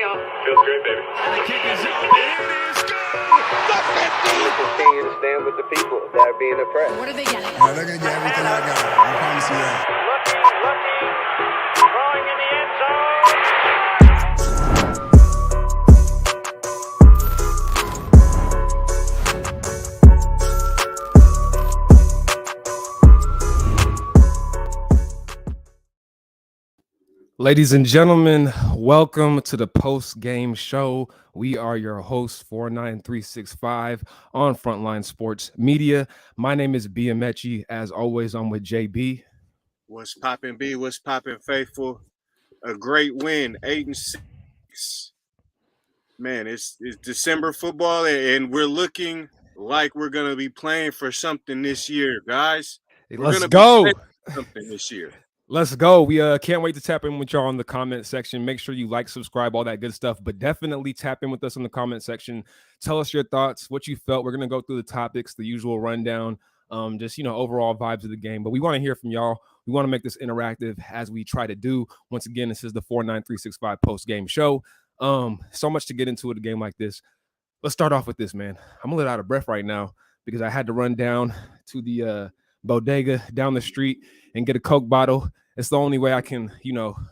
Feels great, baby. And the kick is up, and it is good! We continue to stand with the people that are being oppressed. What are they getting? No, they're gonna get everything I got. I promise you that. Looking, throwing in the end zone. Ladies and gentlemen, welcome to the post-game show. We are your hosts, 49365 on Frontline Sports Media. My name is B Amechi. As always, I'm with JB. What's poppin', B? What's poppin', faithful? A great win, 8-6. Man, it's December football, and we're looking like we're gonna be playing for something this year, guys. Let's go. Something this year. Let's go. We can't wait to tap in with y'all in the comment section. Make sure you like, subscribe, all that good stuff. But definitely tap in with us in the comment section. Tell us your thoughts, what you felt. We're gonna go through the topics, the usual rundown, just overall vibes of the game. But we want to hear from y'all. We want to make this interactive as we try to do. Once again, this is the 49365 post game show. So much to get into with a game like this. Let's start off with this, man. I'm a little out of breath right now because I had to run down to the bodega down the street and get a Coke bottle. It's the only way I can,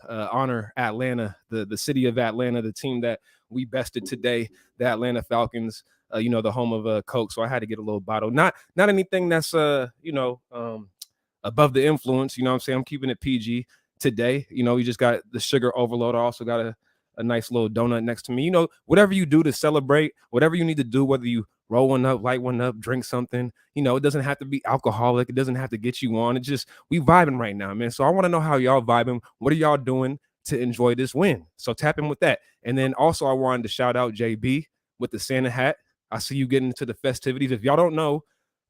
honor Atlanta, the city of Atlanta, the team that we bested today, the Atlanta Falcons, the home of Coke. So I had to get a little bottle. Not anything that's, above the influence. You know what I'm saying? I'm keeping it PG today. We just got the sugar overload. I also got a nice little donut next to me. Whatever you do to celebrate, whatever you need to do, whether you roll one up, light one up, drink something, it doesn't have to be alcoholic. It doesn't have to get you on. It's just, we vibing right now, man. So I want to know how y'all vibing. What are y'all doing to enjoy this win? So tap in with that. And then also I wanted to shout out JB with the Santa hat. I see you getting into the festivities. If y'all don't know,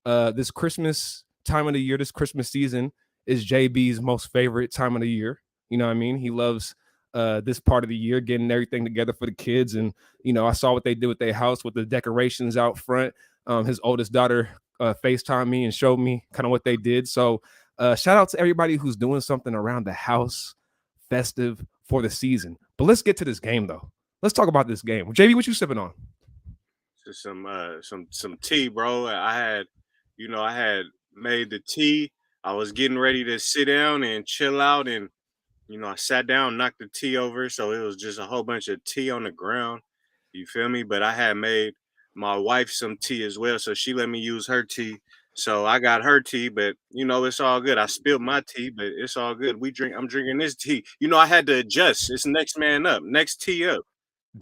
this Christmas time of the year, this Christmas season is JB's most favorite time of the year. You know what I mean? He loves this part of the year, getting everything together for the kids. And, I saw what they did with their house with the decorations out front. His oldest daughter FaceTimed me and showed me kind of what they did. So shout out to everybody who's doing something around the house festive for the season. But let's get to this game, though. Let's talk about this game. JB, what you sipping on? Just some tea, bro. I had made the tea. I was getting ready to sit down and chill out, and I sat down, knocked the tea over, so it was just a whole bunch of tea on the ground. You feel me? But I had made my wife some tea as well, so she let me use her tea. So I got her tea, but it's all good. I spilled my tea, but it's all good. I'm drinking this tea. I had to adjust. It's next man up, next tea up.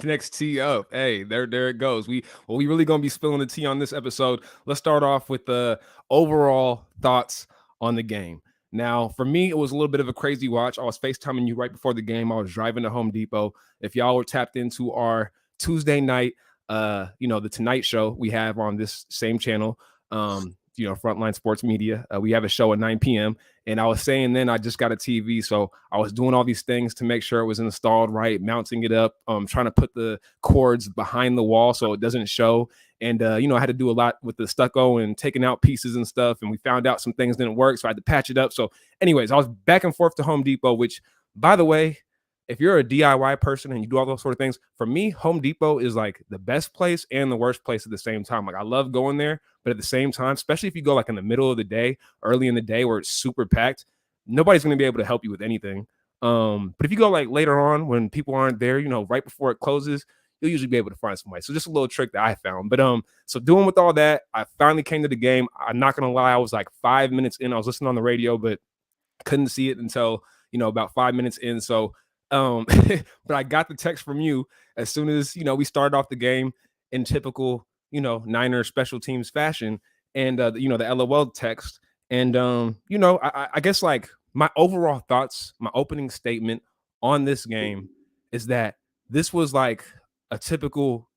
Next tea up. Hey, there it goes. We really gonna be spilling the tea on this episode. Let's start off with the overall thoughts on the game. Now, for me, it was a little bit of a crazy watch. I was FaceTiming you right before the game. I was driving to Home Depot. If y'all were tapped into our Tuesday night, the Tonight Show we have on this same channel, Frontline Sports Media. We have a show at 9 p.m. And I was saying then I just got a TV. So I was doing all these things to make sure it was installed right, mounting it up, trying to put the cords behind the wall so it doesn't show. And, I had to do a lot with the stucco and taking out pieces and stuff. And we found out some things didn't work. So I had to patch it up. So anyways, I was back and forth to Home Depot, which, by the way, if you're a DIY person and you do all those sort of things, for me, Home Depot is like the best place and the worst place at the same time. Like I love going there, but at the same time, especially if you go like in the middle of the day, early in the day where it's super packed, nobody's going to be able to help you with anything. But if you go like later on when people aren't there, right before it closes, you'll usually be able to find somebody. So just a little trick that I found. But so doing with all that, I finally came to the game. I'm not going to lie, I was like 5 minutes in. I was listening on the radio, but couldn't see it until, about 5 minutes in. So but I got the text from you as soon as, we started off the game in typical, Niner special teams fashion and, the LOL text. And, I guess like my overall thoughts, my opening statement on this game is that this was like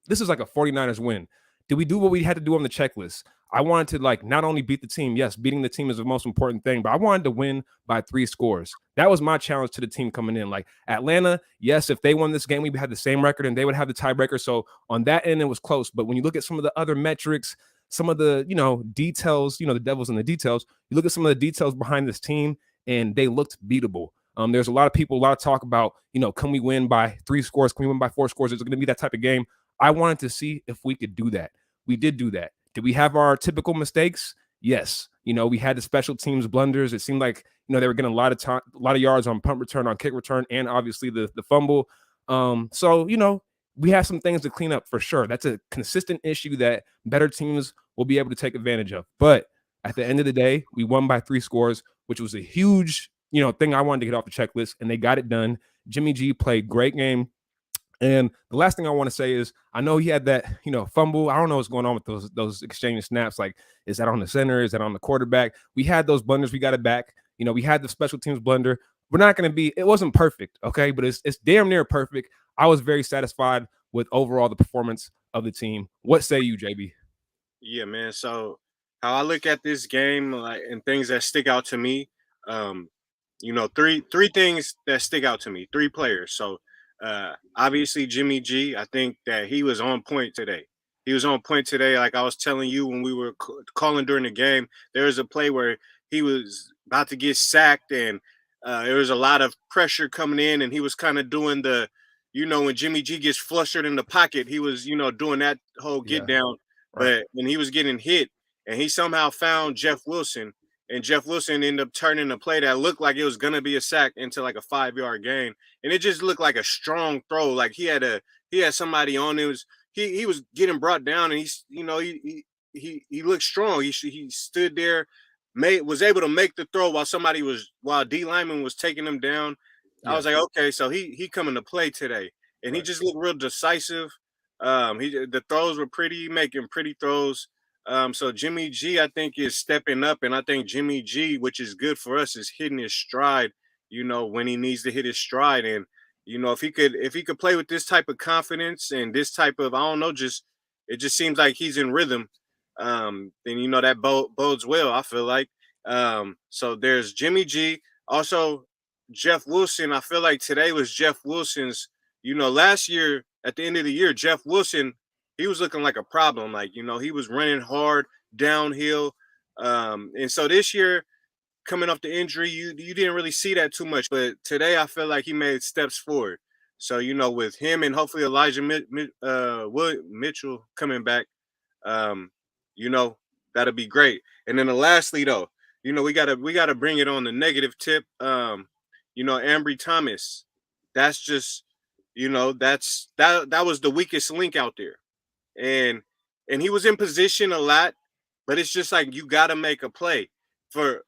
this is like a 49ers win. Did we do what we had to do on the checklist? I wanted to like not only beat the team. Yes, beating the team is the most important thing, but I wanted to win by 3 scores. That was my challenge to the team coming in. Like Atlanta, yes, if they won this game, we'd have the same record and they would have the tiebreaker. So on that end, it was close. But when you look at some of the other metrics, some of the, details, the devil's in the details, you look at some of the details behind this team and they looked beatable. There's a lot of talk about, can we win by 3 scores? Can we win by 4 scores? Is it going to be that type of game? I wanted to see if we could do that. We did do that. Did we have our typical mistakes? Yes. We had the special teams blunders. It seemed like, they were getting a lot of yards on punt return, on kick return, and obviously the fumble. So, we have some things to clean up for sure. That's a consistent issue that better teams will be able to take advantage of. But at the end of the day, we won by 3 scores, which was a huge, thing I wanted to get off the checklist, and they got it done. Jimmy G played great game. And the last thing I want to say is, I know he had that, fumble. I don't know what's going on with those exchange snaps. Like, is that on the center? Is that on the quarterback? We had those blunders. We got it back. We had the special teams blunder. We're not going to be, it wasn't perfect, okay? But it's damn near perfect. I was very satisfied with overall the performance of the team. What say you, JB? Yeah, man. So how I look at this game, like, and things that stick out to me, three things that stick out to me, 3 players. So obviously Jimmy G, I think that he was on point today. He was on point today. Like I was telling you when we were calling during the game, there was a play where he was about to get sacked, and there was a lot of pressure coming in, and he was kind of doing the, when Jimmy G gets flustered in the pocket, he was, doing that whole get down. Right. But when he was getting hit, and he somehow found Jeff Wilson, and Jeff Wilson ended up turning a play that looked like it was gonna be a sack into like a 5-yard gain, and it just looked like a strong throw. Like he had somebody on. It was he was getting brought down, and he looked strong. He stood there, was able to make the throw while D lineman was taking him down. Yeah. I was like, okay, so he coming to play today, and Right. he just looked real decisive. The throws were pretty, making pretty throws. So Jimmy G, I think, is stepping up, and I think Jimmy G, which is good for us, is hitting his stride. When he needs to hit his stride, and if he could play with this type of confidence and this type of, I don't know, it just seems like he's in rhythm. Then that bodes well. I feel like. So there's Jimmy G. Also, Jeff Wilson. I feel like today was Jeff Wilson's. Last year at the end of the year, Jeff Wilson, he was looking like a problem. Like, he was running hard downhill. And so this year, coming off the injury, you didn't really see that too much. But today, I feel like he made steps forward. So, with him and hopefully Elijah Mitchell coming back, that'll be great. And then lastly, though, we gotta bring it on the negative tip. Ambry Thomas, that's just, that was the weakest link out there. And he was in position a lot, but it's just like you got to make a play for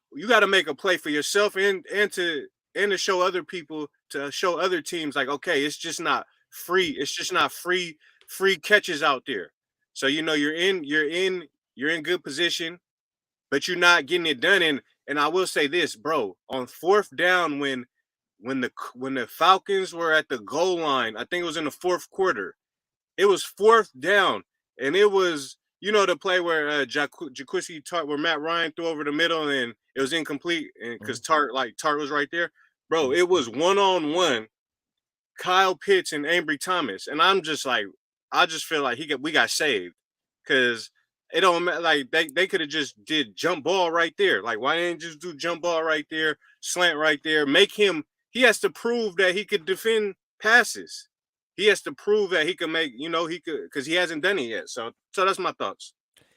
yourself and to show other people, to show other teams like, okay, it's just not free. It's just not free catches out there. So you're in good position, but you're not getting it done. And I will say this, bro, on 4th down when the Falcons were at the goal line, I think it was in the 4th quarter. It was 4th down, and it was, the play where Jaquisi Tart, where Matt Ryan threw over the middle, and it was incomplete, and because Tart was right there, bro. It was 1-on-1, Kyle Pitts and Ambry Thomas, and I'm just like, I just feel like we got saved, because it don't matter. Like they could have just did jump ball right there. Like, why didn't you just do jump ball right there, slant right there? Make him. He has to prove that he could defend passes. He has to prove that he can make, he could, because he hasn't done it yet. So that's my thoughts.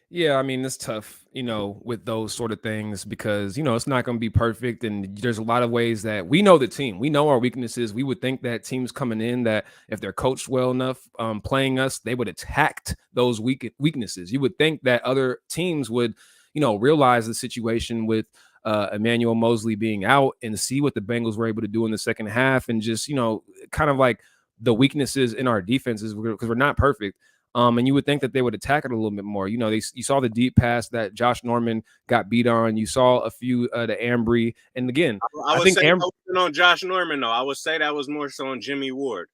Yeah, I mean, it's tough, with those sort of things because, it's not going to be perfect. And there's a lot of ways that we know the team, we know our weaknesses. We would think that teams coming in, that if they're coached well enough, playing us, they would attack those weaknesses. You would think that other teams would, realize the situation with Emmanuel Mosley being out and see what the Bengals were able to do in the second half, and just, kind of like the weaknesses in our defenses, because we're not perfect. And you would think that they would attack it a little bit more. You saw the deep pass that Josh Norman got beat on. You saw a few to Ambry. And again, I think Ambry wasn't on Josh Norman, though. I would say that was more so on Jimmy Ward.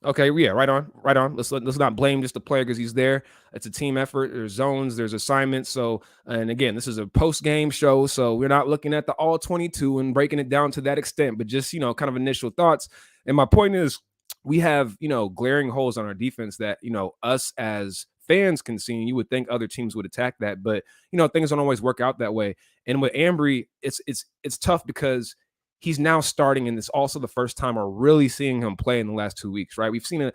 Okay, yeah, right on. Let's not blame just the player because he's there. It's a team effort. There's zones, there's assignments. So, and again, this is a post-game show, so we're not looking at the all 22 and breaking it down to that extent, but just, kind of initial thoughts. And my point is, we have, glaring holes on our defense that, us as fans can see, and you would think other teams would attack that, but, things don't always work out that way. And with Ambry, it's tough because he's now starting, and it's also the first time we're really seeing him play in the last 2 weeks, right? We've seen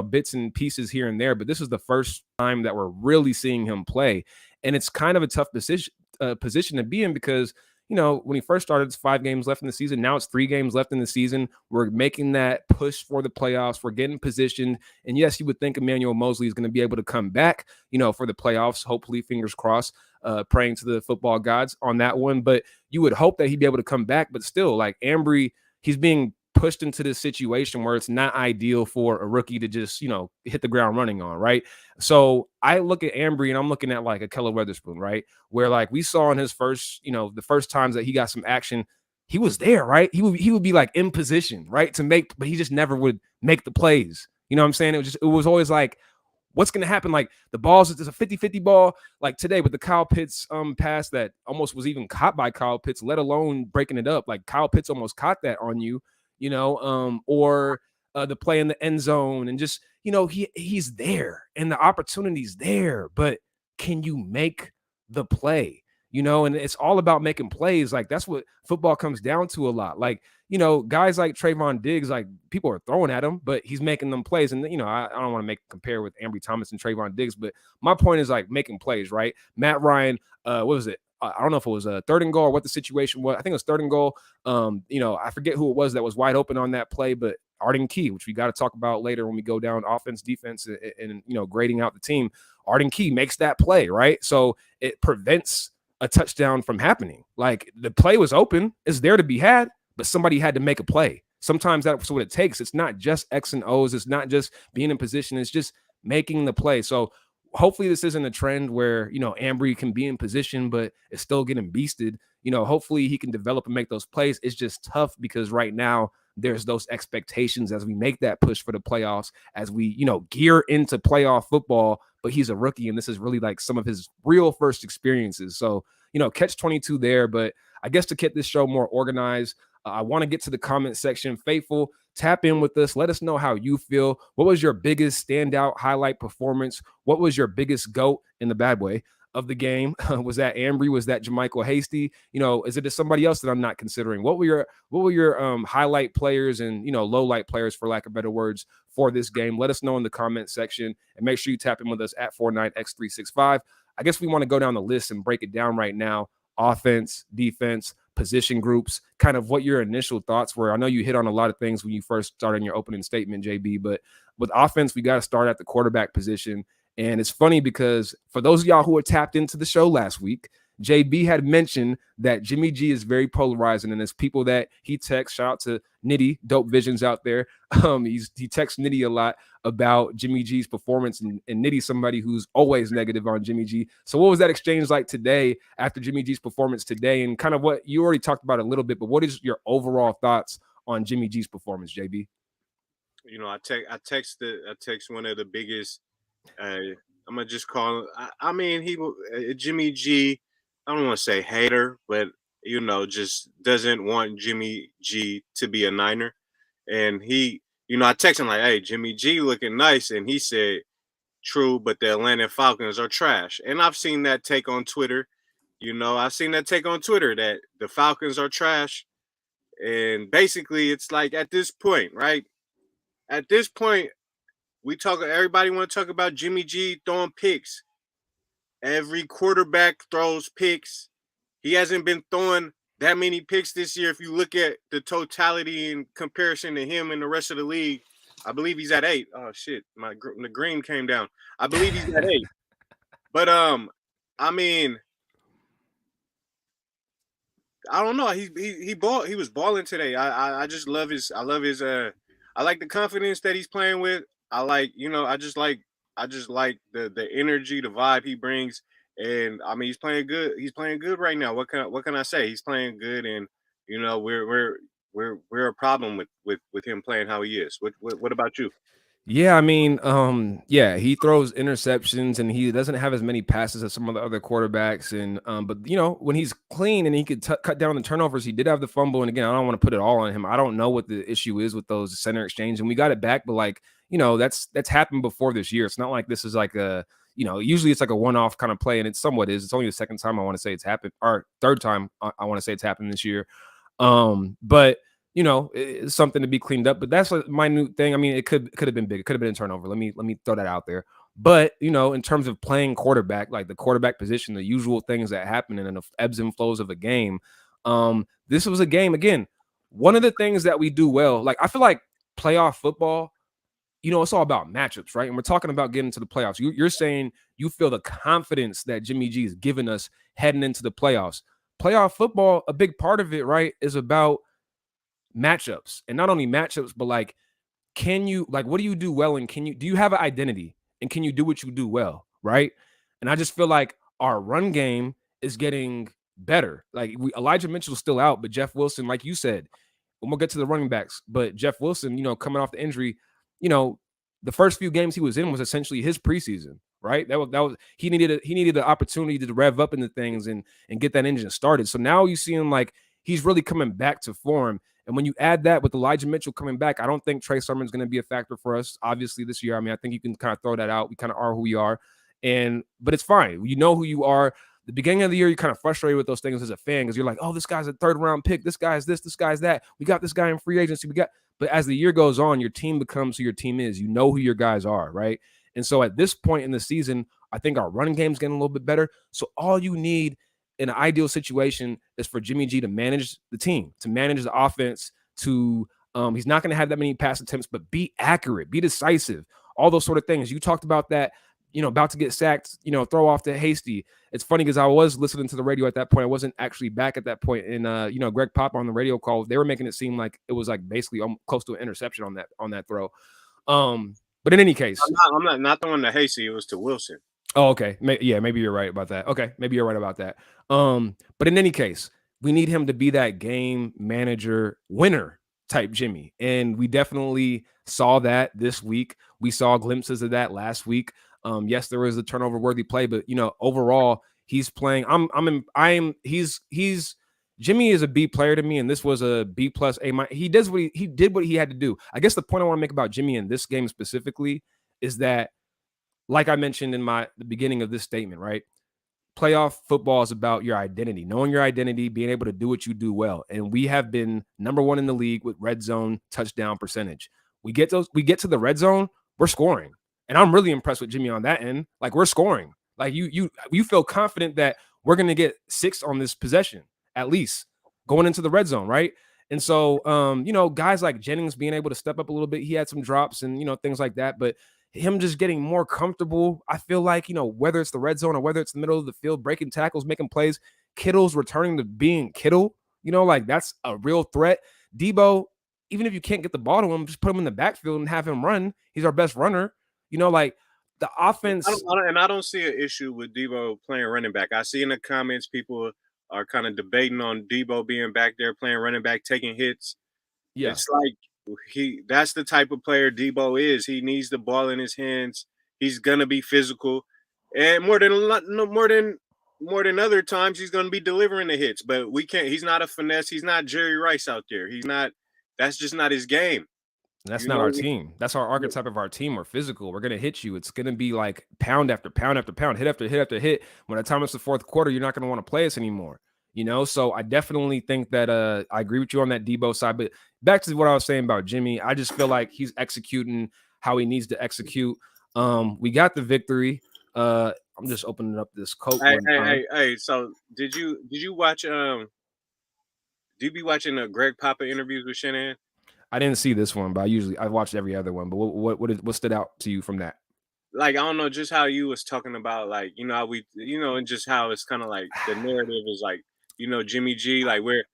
bits and pieces here and there, but this is the first time that we're really seeing him play, and it's kind of a tough position to be in because when he first started, it's 5 games left in the season. Now it's 3 games left in the season. We're making that push for the playoffs. We're getting positioned. And yes, you would think Emmanuel Mosley is going to be able to come back, for the playoffs. Hopefully, fingers crossed, praying to the football gods on that one. But you would hope that he'd be able to come back. But still, like Ambry, he's being pushed into this situation where it's not ideal for a rookie to just, hit the ground running on, right? So I look at Ambry and I'm looking at like a Keller Weatherspoon, right? Where like we saw in his first, the first times that he got some action, he was there, right? He would be like in position, right? To make, but he just never would make the plays. You know what I'm saying? It was always like, what's going to happen? Like the balls, it's a 50-50 ball. Like today with the Kyle Pitts pass that almost was even caught by Kyle Pitts, let alone breaking it up. Like Kyle Pitts almost caught that on you. Or the play in the end zone, and just, he's there and the opportunity's there, but can you make the play? And it's all about making plays. Like that's what football comes down to a lot. Like, guys like Trayvon Diggs, like people are throwing at him, but he's making them plays. And, I don't want to compare with Ambry Thomas and Trayvon Diggs, but my point is like making plays, right? Matt Ryan, what was it? I don't know if it was a 3rd and goal or what the situation was. I think it was 3rd and goal. I forget who it was that was wide open on that play, but Arden Key, which we got to talk about later when we go down offense, defense, and grading out the team. Arden Key makes that play, right? So it prevents a touchdown from happening. Like the play was open, it's there to be had, but somebody had to make a play. Sometimes that's what it takes. It's not just X and O's. It's not just being in position. It's just making the play. So hopefully this isn't a trend where, Ambry can be in position, but it's still getting beasted. Hopefully he can develop and make those plays. It's just tough because right now there's those expectations as we make that push for the playoffs, as we, gear into playoff football, but he's a rookie and this is really like some of his real first experiences. So, catch 22 there, but I guess to get this show more organized, I want to get to the comment section. Faithful, tap in with us. Let us know how you feel. What was your biggest standout highlight performance? What was your biggest GOAT in the bad way of the game? Was that Ambry? Was that Jermichael Hasty? Is it somebody else that I'm not considering? What were your highlight players and, low light players, for lack of better words, for this game? Let us know in the comment section and make sure you tap in with us at 49x365. I guess we want to go down the list and break it down right now. Offense, defense, position groups, kind of what your initial thoughts were. I know you hit on a lot of things when you first started your opening statement, JB, but with offense, we got to start at the quarterback position. And it's funny because for those of y'all who were tapped into the show last week, JB had mentioned that Jimmy G is very polarizing, and there's people that he texts. Shout out to Nitty, Dope Visions out there. He texts Nitty a lot about Jimmy G's performance, and Nitty somebody who's always negative on Jimmy G. So what was that exchange like today after Jimmy G's performance today, and kind of what you already talked about a little bit, but what is your overall thoughts on Jimmy G's performance, JB? I text one of the biggest. I'm gonna just call. I mean, Jimmy G. I don't want to say hater, but just doesn't want Jimmy G to be a Niner. And he, I text him like, "Hey, Jimmy G looking nice," and he said, "True, but the Atlanta Falcons are trash." And I've seen that take on Twitter. I've seen that take on Twitter that the Falcons are trash. And basically, it's like at this point, right? At this point, everybody want to talk about Jimmy G throwing picks. Every quarterback throws picks. He hasn't been throwing that many picks this year. If you look at the totality in comparison to him and the rest of the league, I believe he's at 8. Oh shit, the green came down. I believe he's at 8. But I mean, I don't know. He was balling today. I just love his. I like the confidence that he's playing with. I like, I just like the energy, the vibe he brings, and I mean he's playing good. He's playing good right now. What can I say? He's playing good, and we're a problem with him playing how he is. What about you? Yeah, I mean, he throws interceptions and he doesn't have as many passes as some of the other quarterbacks. And but when he's clean and he could cut down the turnovers, he did have the fumble. And again, I don't want to put it all on him. I don't know what the issue is with those center exchange, and we got it back, but like that's happened before this year. It's not like this is like a usually it's like a one-off kind of play, and it somewhat is. It's only the second time I want to say it's happened, or third time I want to say it's happened this year. But it's something to be cleaned up. But that's a minute thing. I mean, it could have been big. It could have been a turnover. Let me throw that out there. But in terms of playing quarterback, like the quarterback position, the usual things that happen in the ebbs and flows of a game. This was a game again. One of the things that we do well, like I feel like playoff football, it's all about matchups, right? And we're talking about getting to the playoffs. You're saying you feel the confidence that Jimmy G is giving us heading into the playoffs. Playoff football, a big part of it, right, is about matchups. And not only matchups, but like, what do you do well? And do you have an identity? And can you do what you do well, right? And I just feel like our run game is getting better. Like Elijah Mitchell's still out, but Jeff Wilson, like you said, we'll get to the running backs, but Jeff Wilson, coming off the injury, the first few games he was in was essentially his preseason, right? That was he needed the opportunity to rev up into things and get that engine started. So now you see him like he's really coming back to form. And when you add that with Elijah Mitchell coming back, I don't think Trey Sermon's going to be a factor for us, obviously, this year. I mean, I think you can kind of throw that out. We kind of are who we are. But it's fine. You know who you are. The beginning of the year, you're kind of frustrated with those things as a fan because you're like, oh, this guy's a third-round pick. This guy's this guy's that. We got this guy in free agency. But as the year goes on, your team becomes who your team is. You know who your guys are, right? And so at this point in the season, I think our running game's getting a little bit better. So all you need in an ideal situation is for Jimmy G to manage the team, to manage the offense, he's not going to have that many pass attempts, but be accurate, be decisive, all those sort of things. You talked about that, about to get sacked, throw off to Hasty. It's funny because I was listening to the radio at that point. I wasn't actually back at that point. And, Greg Pop on the radio call, they were making it seem like it was like basically close to an interception on that throw. But in any case, I'm not throwing to Hasty. It was to Wilson. Oh, okay. Maybe you're right about that. Okay, maybe you're right about that. But in any case, we need him to be that game manager winner type Jimmy. And we definitely saw that this week. We saw glimpses of that last week. Yes, there was a turnover worthy play, but overall he's playing. Jimmy is a B player to me, and this was a B plus A. He did what he had to do. I guess the point I want to make about Jimmy in this game specifically is that, like I mentioned in the beginning of this statement, right? Playoff football is about your identity, knowing your identity, being able to do what you do well. And we have been number one in the league with red zone touchdown percentage. We get to the red zone, we're scoring. And I'm really impressed with Jimmy on that end. Like, we're scoring. Like, you feel confident that we're going to get 6 on this possession, at least, going into the red zone, right? And so, guys like Jennings being able to step up a little bit, he had some drops and, things like that. But him just getting more comfortable, I feel like, whether it's the red zone or whether it's the middle of the field, breaking tackles, making plays, Kittle's returning to being Kittle, like that's a real threat. Debo, even if you can't get the ball to him, just put him in the backfield and have him run. He's our best runner. Like the offense. I don't see an issue with Debo playing running back. I see in the comments people are kind of debating on Debo being back there playing running back, taking hits. Yeah. It's like that's the type of player Debo is. He needs the ball in his hands. He's gonna be physical, and more than other times, he's gonna be delivering the hits. But we can't. He's not a finesse. He's not Jerry Rice out there. He's not. That's just not his game. That's not our team. That's our archetype of our team. We're physical. We're gonna hit you. It's gonna be like pound after pound after pound, hit after hit after hit. When the time it's the fourth quarter, you're not gonna want to play us anymore. So I definitely think that I agree with you on that Debo side. But back to what I was saying about Jimmy, I just feel like he's executing how he needs to execute. We got the victory. I'm just opening up this Coke. Hey. So did you watch do you be watching the Greg Papa interviews with Shanahan? I didn't see this one, but I watched every other one. But what stood out to you from that? Like, I don't know, just how you was talking about, like, how we, and just how it's kind of like the narrative is like, Jimmy G, like we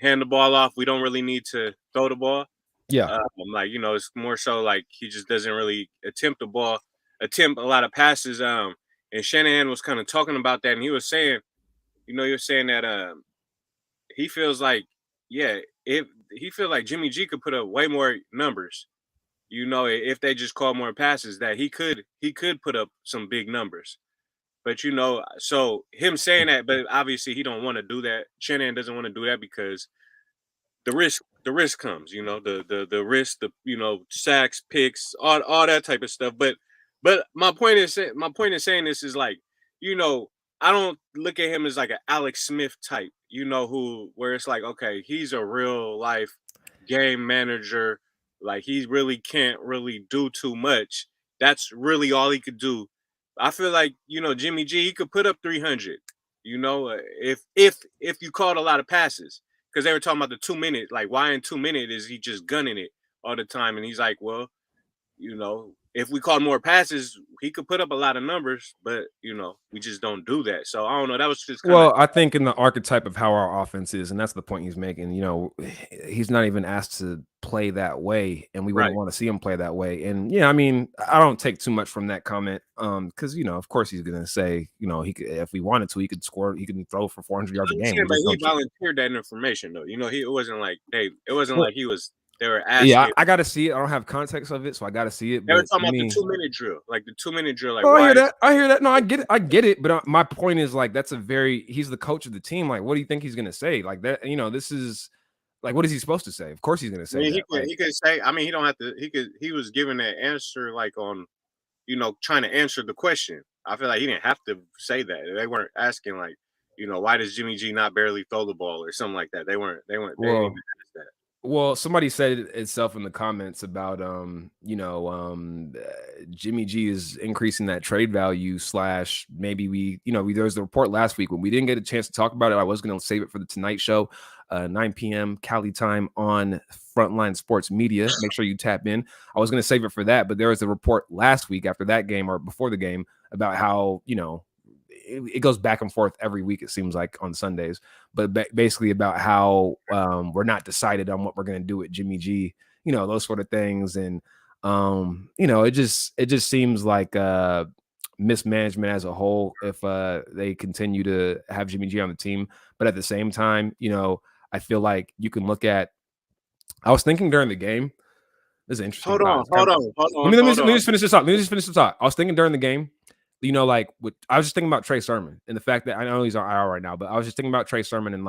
hand the ball off. We don't really need to throw the ball. Yeah. It's more so like he just doesn't really attempt a lot of passes. And Shanahan was kind of talking about that. And he was saying, that he feels like, if he feels like Jimmy G could put up way more numbers, if they just call more passes, that he could put up some big numbers. But so him saying that, but obviously he don't want to do that. Shanahan doesn't want to do that because the risk comes, the risk, sacks, picks, all that type of stuff. But my point in saying this is like, I don't look at him as like an Alex Smith type, where it's like, okay, he's a real life game manager. Like he really can't really do too much. That's really all he could do. I feel like, Jimmy G, he could put up 300, if you called a lot of passes. Because they were talking about the 2 minute, like why in 2 minutes is he just gunning it all the time? And he's like, well, if we called more passes, he could put up a lot of numbers, but we just don't do that. So I don't know. That was just kind of Well, I think in the archetype of how our offense is, and that's the point he's making, he's not even asked to play that way, and we wouldn't right. want to see him play that way. And yeah, I mean, I don't take too much from that comment. Because of course he's gonna say, he could, if we wanted to, he could score, he can throw for 400 yards a game. But he volunteered that information though. It wasn't like like they were asking. Yeah, I gotta see it. I don't have context of it, so I gotta see it. They were But talking about the 2 minute drill, like the 2 minute drill. Like, oh, I hear that. I hear that. No, I get it. I get it. But my point is, like, he's the coach of the team. Like, what do you think he's gonna say? Like that, this is like, what is he supposed to say? Of course, he's gonna say that. He could say. I mean, he don't have to. He was giving that answer like on, trying to answer the question. I feel like he didn't have to say that. They weren't asking like, why does Jimmy G not barely throw the ball or something like that. They weren't. They didn't even ask that. Well, somebody said it itself in the comments about Jimmy G is increasing that trade value / maybe there was the report last week when we didn't get a chance to talk about it. I was going to save it for the Tonight Show, 9 p.m. Cali time on Frontline Sports Media. Make sure you tap in. I was going to save it for that, but there was a report last week after that game or before the game about how it goes back and forth every week, it seems like, on Sundays, but basically about how we're not decided on what we're going to do with Jimmy G, those sort of things. And, it just seems like mismanagement as a whole if they continue to have Jimmy G on the team. But at the same time, I feel like you can look at, I was thinking during the game, this is interesting. Hold on. Let me just finish this up. I was thinking during the game, I was just thinking about Trey Sermon and the fact that I know he's on IR right now, but I was just thinking about Trey Sermon and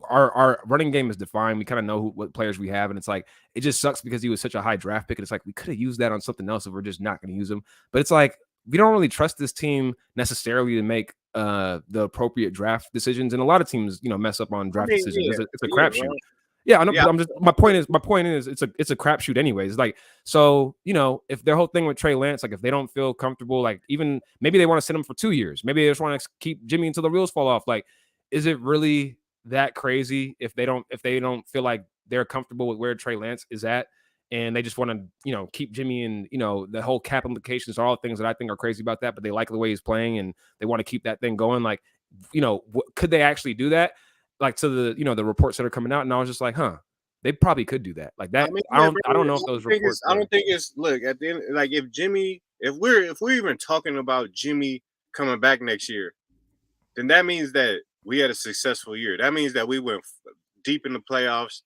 our running game is defined. We kind of know what players we have, and it's like it just sucks because he was such a high draft pick, and it's like we could have used that on something else if we're just not going to use him. But it's like we don't really trust this team necessarily to make the appropriate draft decisions, and a lot of teams mess up on draft decisions. It's a crapshoot. Yeah, I know. Yeah. But my point is it's a crapshoot anyways. Like, so, if their whole thing with Trey Lance, like if they don't feel comfortable, like even maybe they want to sit him for 2 years, maybe they just want to keep Jimmy until the wheels fall off. Like, is it really that crazy if they don't feel like they're comfortable with where Trey Lance is at, and they just want to keep Jimmy, and the whole cap implications are all things that I think are crazy about that, but they like the way he's playing and they want to keep that thing going. Like, could they actually do that? Like, to the the reports that are coming out, and I was just like, they probably could do that. Like that. I don't know if those reports. I don't think it's look at the end. Like if we're even talking about Jimmy coming back next year, then that means that we had a successful year. That means that we went deep in the playoffs.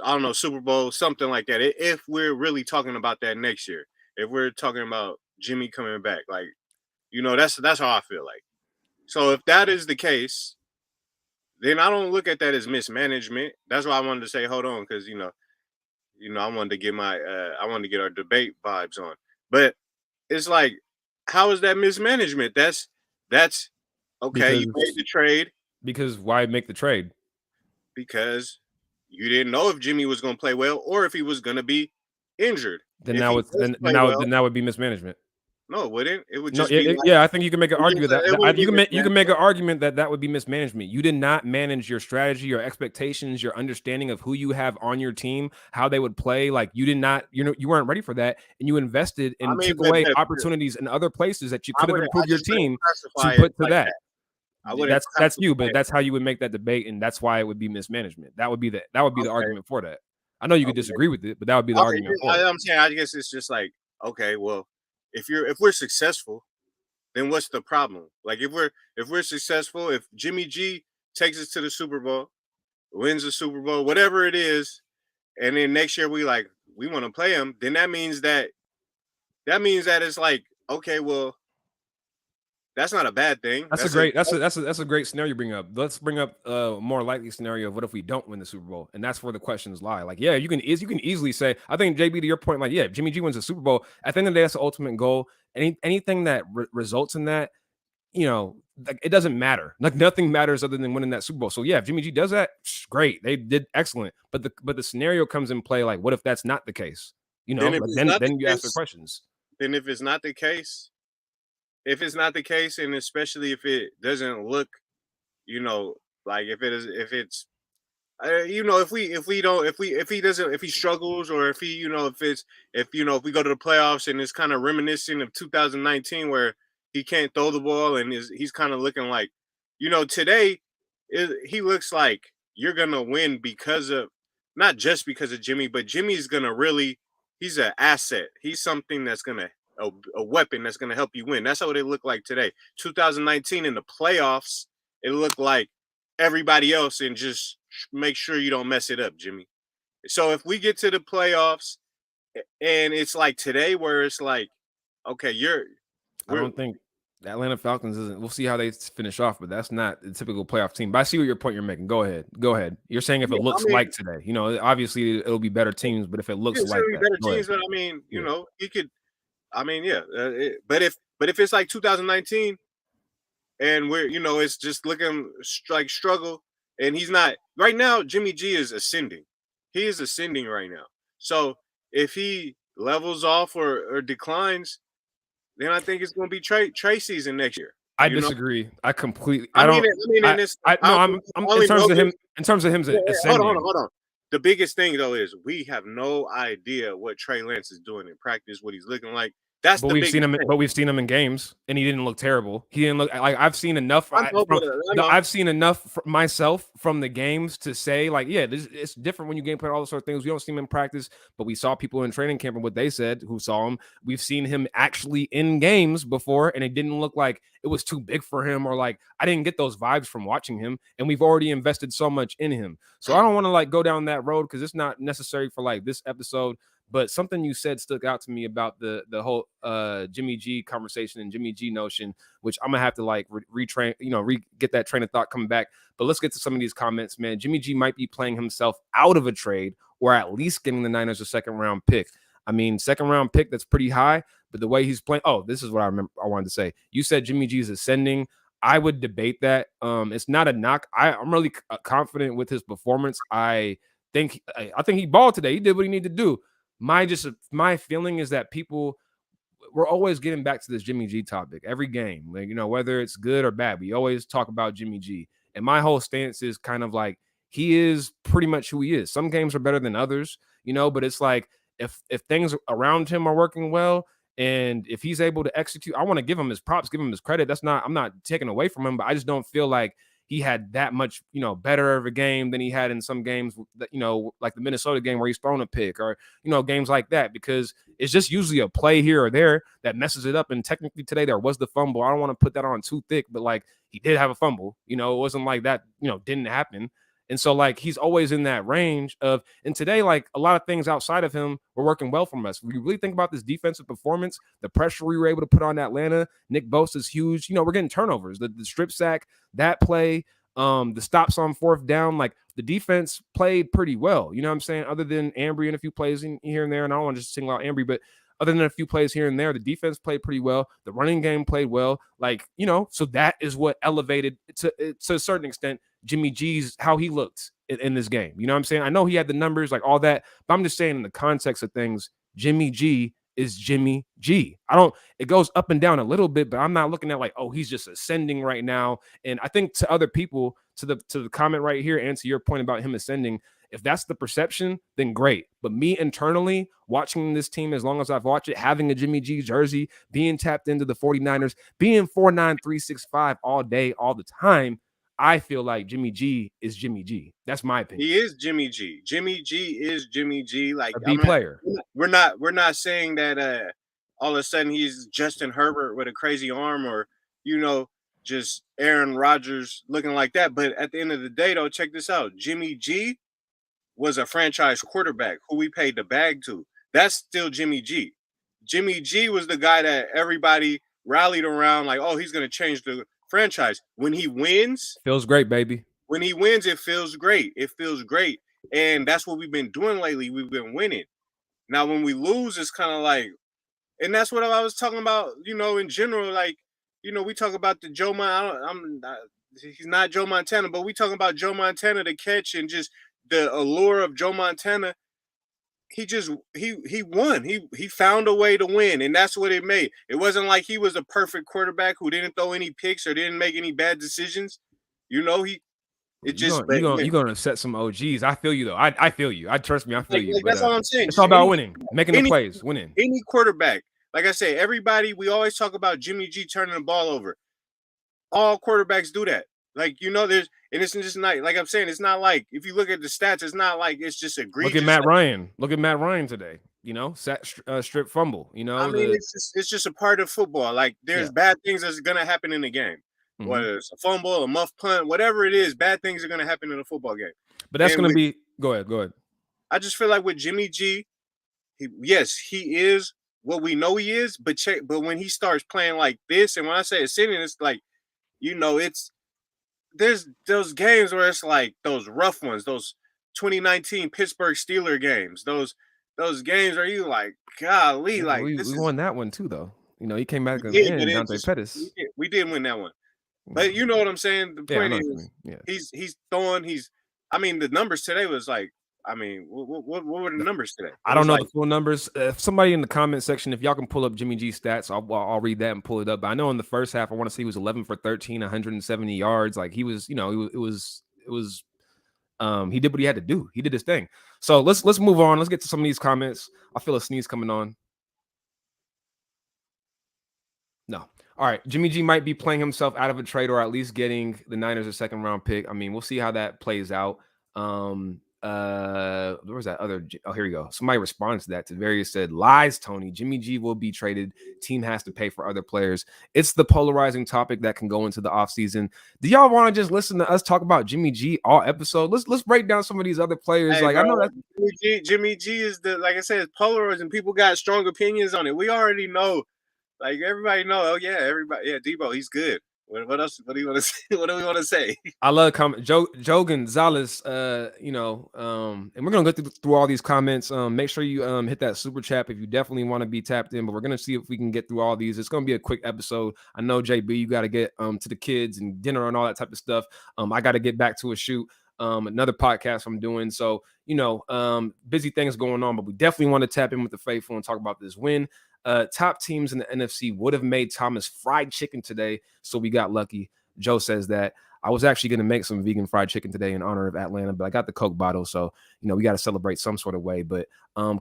I don't know, Super Bowl, something like that. If we're really talking about that next year, if we're talking about Jimmy coming back, like that's how I feel like. So if that is the case, then I don't look at that as mismanagement. That's why I wanted to say, hold on, because I wanted to get I wanted to get our debate vibes on. But it's like, how is that mismanagement? That's okay. You made the trade. Because why make the trade? Because you didn't know if Jimmy was going to play well or if he was going to be injured. Then that would be mismanagement. No, it wouldn't. It would just be yeah. I think you can make an argument that you can make an argument that would be mismanagement. You did not manage your strategy, your expectations, your understanding of who you have on your team, how they would play. Like you did not, you weren't ready for that, and you invested and took away opportunities in other places that you could have improved your team to put to that. That's you, but that's how you would make that debate, and that's why it would be mismanagement. That would be the argument for that. I know you could disagree with it, but that would be the argument for it. I'm saying, I guess it's just like, okay, well, if we're successful, then what's the problem? Like if we're successful, if Jimmy G takes us to the Super Bowl, wins the Super Bowl, whatever it is, and then next year we want to play him, then that means that it's like, okay, well, that's not a bad thing. That's a great scenario you bring up. Let's bring up a more likely scenario of what if we don't win the Super Bowl, and that's where the questions lie. Like, yeah, you can easily say, I think JB, to your point, like, yeah, Jimmy G wins the Super Bowl. At the end of the day, that's the ultimate goal. Anything that results in that, like it doesn't matter. Like nothing matters other than winning that Super Bowl. So yeah, if Jimmy G does that, great. They did excellent. But the scenario comes in play. Like, what if that's not the case? Then if Like, it's not the then you ask the case, questions. then if it's not the case, and especially if it doesn't look, like if it's if he struggles, or if if we go to the playoffs and it's kind of reminiscent of 2019 where he can't throw the ball and he's kind of looking like, today he looks like you're gonna win because of, not just because of Jimmy, but Jimmy's gonna really, he's an asset. He's something that's gonna, a weapon that's gonna help you win. That's how it looked like today. 2019 in the playoffs, it looked like everybody else, and just make sure you don't mess it up, Jimmy. So if we get to the playoffs and it's like today where it's like, okay, I don't think the Atlanta Falcons isn't. We'll see how they finish off, but that's not the typical playoff team. But I see what your point you're making. Go ahead. You're saying if it looks like today, obviously it'll be better teams, but if it looks like that, better teams, but he could. But if it's like 2019 and we're, it's just looking like struggle, and he's not right now. Jimmy G is ascending. He is ascending right now. So if he levels off or declines, then I think it's going to be Trey season next year. I disagree. I completely. I'm in terms of him ascending. Hold on. The biggest thing though is we have no idea what Trey Lance is doing in practice, what he's looking like. We've seen him in games, and he didn't look terrible. He didn't look like, I've seen enough. I've seen enough myself from the games to say, like, yeah, it's different when you game plan, all those sort of things. We don't see him in practice, but we saw people in training camp and what they said who saw him. We've seen him actually in games before, and it didn't look like it was too big for him, or like I didn't get those vibes from watching him. And we've already invested so much in him, so I don't want to like go down that road because it's not necessary for like this episode. But something you said stuck out to me about the whole Jimmy G conversation and Jimmy G notion, which I'm gonna have to like retrain, get that train of thought coming back. But let's get to some of these comments, man. Jimmy G might be playing himself out of a trade, or at least getting the Niners a second round pick. I mean, second round pick, that's pretty high, but the way he's playing. Oh, this is what I wanted to say. You said Jimmy G is ascending. I would debate that. It's not a knock. I'm really confident with his performance. I think he balled today. He did what he needed to do. My feeling is that we're always getting back to this Jimmy G topic every game, like, whether it's good or bad, we always talk about Jimmy G. And my whole stance is kind of like, he is pretty much who he is. Some games are better than others, but it's like, if things around him are working well, and if he's able to execute, I want to give him his props, give him his credit. I'm not taking away from him, but I just don't feel like he had that much, better of a game than he had in some games that, like the Minnesota game where he's thrown a pick, or, games like that, because it's just usually a play here or there that messes it up. And technically today there was the fumble. I don't want to put that on too thick, but like he did have a fumble, it wasn't like that, didn't happen. And so like he's always in that range of, and today, like a lot of things outside of him were working well from us. We really think about this defensive performance, the pressure we were able to put on Atlanta. Nick Bosa's huge. We're getting turnovers, the strip sack, that play, the stops on fourth down. Like the defense played pretty well. You know what I'm saying? Other than Ambry and a few plays here and there, and I don't want to just single out Ambry, but other than a few plays here and there, the defense played pretty well. The running game played well. Like, so that is what elevated to a certain extent Jimmy G's, how he looked in this game. You know what I'm saying? I know he had the numbers, like all that, but I'm just saying in the context of things, Jimmy G is Jimmy G. It goes up and down a little bit, but I'm not looking at like, oh, he's just ascending right now. And I think to other people, to the comment right here, and to your point about him ascending, if that's the perception, then great. But me internally, watching this team as long as I've watched it, having a Jimmy G jersey, being tapped into the 49ers, being 49365 all day, all the time, I feel like Jimmy G is Jimmy G. That's my opinion. He is Jimmy G. Jimmy G is Jimmy G. Like a B player. We're not saying that all of a sudden he's Justin Herbert with a crazy arm, or just Aaron Rodgers looking like that. But at the end of the day, though, check this out. Jimmy G was a franchise quarterback who we paid the bag to. That's still Jimmy G. Jimmy G was the guy that everybody rallied around, like, oh, he's going to change the franchise. When he wins, feels great, baby. When he wins, it feels great. It feels great. And that's what we've been doing lately. We've been winning. Now, when we lose, it's kind of like, and that's what I was talking about, in general, like, we talk about the Joe he's not Joe Montana, but we talking about Joe Montana to catch and just the allure of Joe Montana. He won. He found a way to win, and that's what it made. It wasn't like he was a perfect quarterback who didn't throw any picks or didn't make any bad decisions. You're gonna set some OGs. I feel you though. I feel you. I trust me. I feel you. But that's all I'm saying. It's all about winning, making the plays, winning. Any quarterback, like I say, we always talk about Jimmy G turning the ball over. All quarterbacks do that. It's just not like I'm saying. It's not like if you look at the stats, it's not like it's just egregious. Look at Matt Ryan. Look at Matt Ryan today. Strip fumble. It's just a part of football. Like there's bad things that's gonna happen in the game. Mm-hmm. Whether it's a fumble, a muff punt, whatever it is, bad things are gonna happen in a football game. But that's gonna be. Go ahead. I just feel like with Jimmy G, he is what we know he is. But when he starts playing like this, and when I say ascending, it's like, there's those games where it's like those rough ones, those 2019 Pittsburgh Steelers games, those games where you like, golly, we won that one too, though. He came back again, Dante Pettis. We did win that one, but you know what I'm saying. The point is, he's throwing. The numbers today was like, what were the numbers today? I don't know the full numbers. If somebody in the comment section, if y'all can pull up Jimmy G stats, I'll read that and pull it up. But I know in the first half, I want to say he was 11 for 13, 170 yards. Like he was, he did what he had to do. He did his thing. So let's move on. Let's get to some of these comments. I feel a sneeze coming on. No. All right. Jimmy G might be playing himself out of a trade or at least getting the Niners a second round pick. We'll see how that plays out. Where was that other? Oh, here we go. Somebody responds to that. Tavarius said, lies, Tony. Jimmy G will be traded. Team has to pay for other players. It's the polarizing topic that can go into the offseason. Do y'all want to just listen to us talk about Jimmy G all episode? Let's break down some of these other players. I know that Jimmy G is like I said, it's polarizing. People got strong opinions on it. We already know. Like everybody know. Oh yeah, everybody. Yeah, Debo, he's good. What else? What do you want to say? What do we want to say? I love comment. Joe Gonzalez. And we're gonna go through all these comments. Make sure you hit that super chat if you definitely want to be tapped in. But we're gonna see if we can get through all these. It's gonna be a quick episode. I know JB, you got to get to the kids and dinner and all that type of stuff. I got to get back to a shoot. Another podcast I'm doing. So busy things going on, but we definitely want to tap in with the faithful and talk about this win. Top teams in the NFC would have made Thomas fried chicken today, so we got lucky. Joe says that. I was actually going to make some vegan fried chicken today in honor of Atlanta, but I got the Coke bottle, so we got to celebrate some sort of way. But